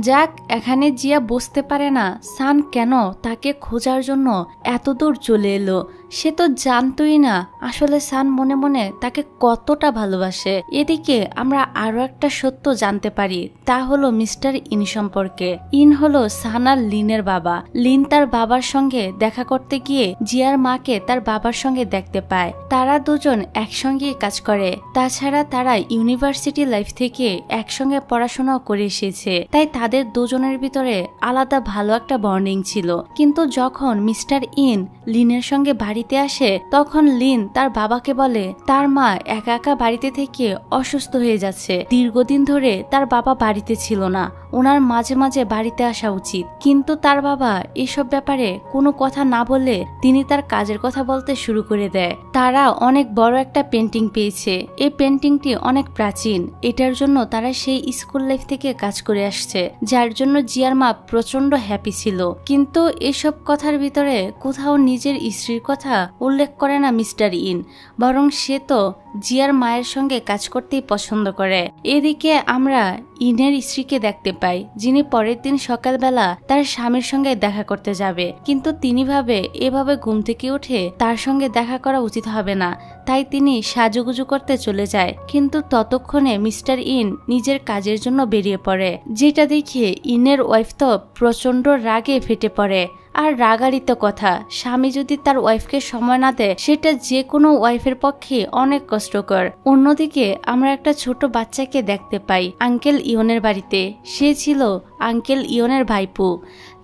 যাক, এখানে জিয়া বুঝতে পারে না সান কেন তাকে খোঁজার জন্য এত দূর চলে এলো। সে তো জানতই না আসলে সান মনে মনে তাকে কতটা ভালোবাসে। এদিকে আমরা আরো একটা সত্য জানতে পারি, তা হলো মিস্টার ইন সম্পর্কে। ইন হলো সান আর লিনের বাবা। লিন তার বাবার সঙ্গে দেখা করতে গিয়ে জিয়ার মাকে তার বাবার সঙ্গে দেখতে পায়। তারা দুজন একসঙ্গে কাজ করে, তাছাড়া তারা ইউনিভার্সিটি লাইফ থেকে একসঙ্গে পড়াশোনা করে এসেছে, তাই তাদের দুজনের ভিতরে আলাদা ভালো একটা বন্ডিং ছিল। কিন্তু যখন মিস্টার ইন লিনের সঙ্গে বাড়িতে আসে তখন লিন তার বাবাকে বলে তার মা একা একা বাড়িতে থেকে অসুস্থ হয়ে যাচ্ছে, দীর্ঘদিন ধরে তার বাবা বাড়িতে ছিল না, ওনার মাঝে মাঝে বাড়িতে আসা উচিত। কিন্তু তার বাবা এসব ব্যাপারে কোনো কথা না বলে তিনি তার কাজের কথা বলতে শুরু করে দেয়। তারা অনেক বড় একটা পেন্টিং পেয়েছে, এই পেন্টিংটি অনেক প্রাচীন, এটার জন্য তারা সেই স্কুল লাইফ থেকে কাজ করে আসছে, যার জন্য জিয়ার মা প্রচন্ড হ্যাপি ছিল। কিন্তু এসব কথার ভিতরে কোথাও নিজের স্ত্রীর কথা উল্লেখ করে না মিস্টার ইন, বরং সে তো জিয়ার মায়ের সঙ্গে কাজ করতেই পছন্দ করে। এদিকে আমরা ইনের স্ত্রীকে দেখতে পাই, যিনি পরের দিন সকালবেলা তার স্বামীর সঙ্গে দেখা করতে যাবে, কিন্তু তিনি ভাবে এভাবে ঘুম থেকে উঠে তার সঙ্গে দেখা করা উচিত হবে না, তাই তিনি সাজুগুজু করতে চলে যায়। কিন্তু ততক্ষণে মিস্টার ইন নিজের কাজের জন্য বেরিয়ে পড়ে, যেটা দেখে ইনের ওয়াইফ তো প্রচন্ড রাগে ফেটে পড়ে। আর রাগারিত কথা, স্বামী যদি তার ওয়াইফকে সময় না দেয় সেটা যে কোনো ওয়াইফের পক্ষে অনেক কষ্টকর। অন্যদিকে আমরা একটা ছোট বাচ্চাকে দেখতে পাই আঙ্কেল ইয়নের বাড়িতে। সে ছিল আঙ্কেল ইয়নের ভাইপো।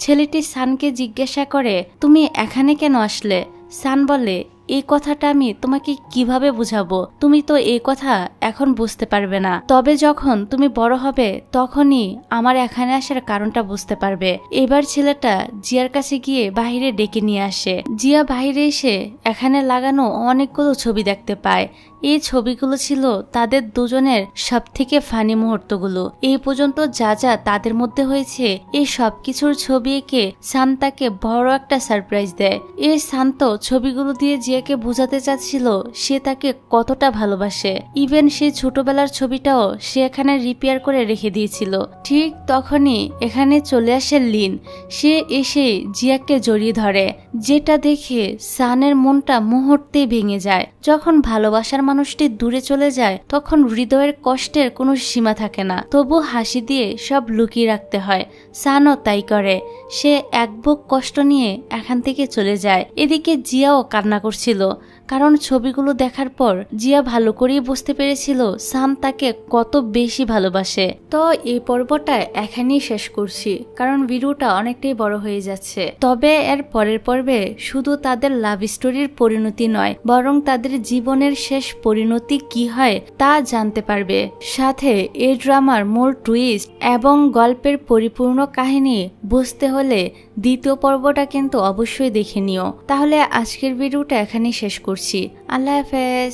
ছেলেটি সানকে জিজ্ঞাসা করে, তুমি এখানে কেন আসলে? সান বলে, এই কথাটা আমি তোমাকে কিভাবে বুঝাবো, তুমি তো এই কথা এখন বুঝতে পারবে না, তবে যখন তুমি বড় হবে তখনই আমার এখানে আসার কারণটা বুঝতে পারবে। এবার ছেলেটা জিয়ার কাছে গিয়ে বাহিরে ডেকে নিয়ে আসে। জিয়া বাহিরে এসে এখানে লাগানো অনেকগুলো ছবি দেখতে পায়। এই ছবিগুলো ছিল তাদের দুজনের সব থেকে ফানি মুহূর্তগুলো। এই পর্যন্ত যা যা তাদের মধ্যে হয়েছে এই সব কিছুর ছবি এঁকে সান তাকে বড় একটা সারপ্রাইজ দেয়। এই শান্ত ছবিগুলো দিয়ে জিয়াকে বোঝাতে চাচ্ছিল সে তাকে কতটা ভালোবাসে। ইভেন সেই ছোটবেলার ছবিটাও সে এখানে রিপেয়ার করে রেখে দিয়েছিল। ঠিক তখনই এখানে চলে আসে লিন। সে এসে জিয়াকে জড়িয়ে ধরে, যেটা দেখে সানের মনটা মুহূর্তেই ভেঙে যায়। যখন ভালোবাসার মানুষটি দূরে চলে যায় তখন হৃদয়ের কষ্টের কোনো সীমা থাকে না, তবু হাসি দিয়ে সব লুকিয়ে রাখতে হয়। সানও তাই করে, সে এক বুক কষ্ট নিয়ে এখান থেকে চলে যায়। এদিকে জিয়াও কান্না করছিল, কারণ ছবিগুলো দেখার পর জিয়া ভালো করেই বুঝতে পেরেছিল সান তাকে কত বেশি ভালোবাসে। তো এই পর্বটা এখানেই শেষ করছি, কারণ ভিডিওটা অনেকটাই বড় হয়ে যাচ্ছে। তবে এর পরের পর্বে শুধু তাদের লাভ স্টোরির পরিণতি নয়, বরং তাদের জীবনের শেষ পরিণতি কি হয় তা জানতে পারবে। সাথে এই ড্রামার মূল টুইস্ট এবং গল্পের পরিপূর্ণ কাহিনী বুঝতে হলে দ্বিতীয় পর্বটা কিন্তু অবশ্যই দেখে নিও। তাহলে আজকের ভিডিওটা এখানেই শেষ করছি। আল্লাহ হাফেজ।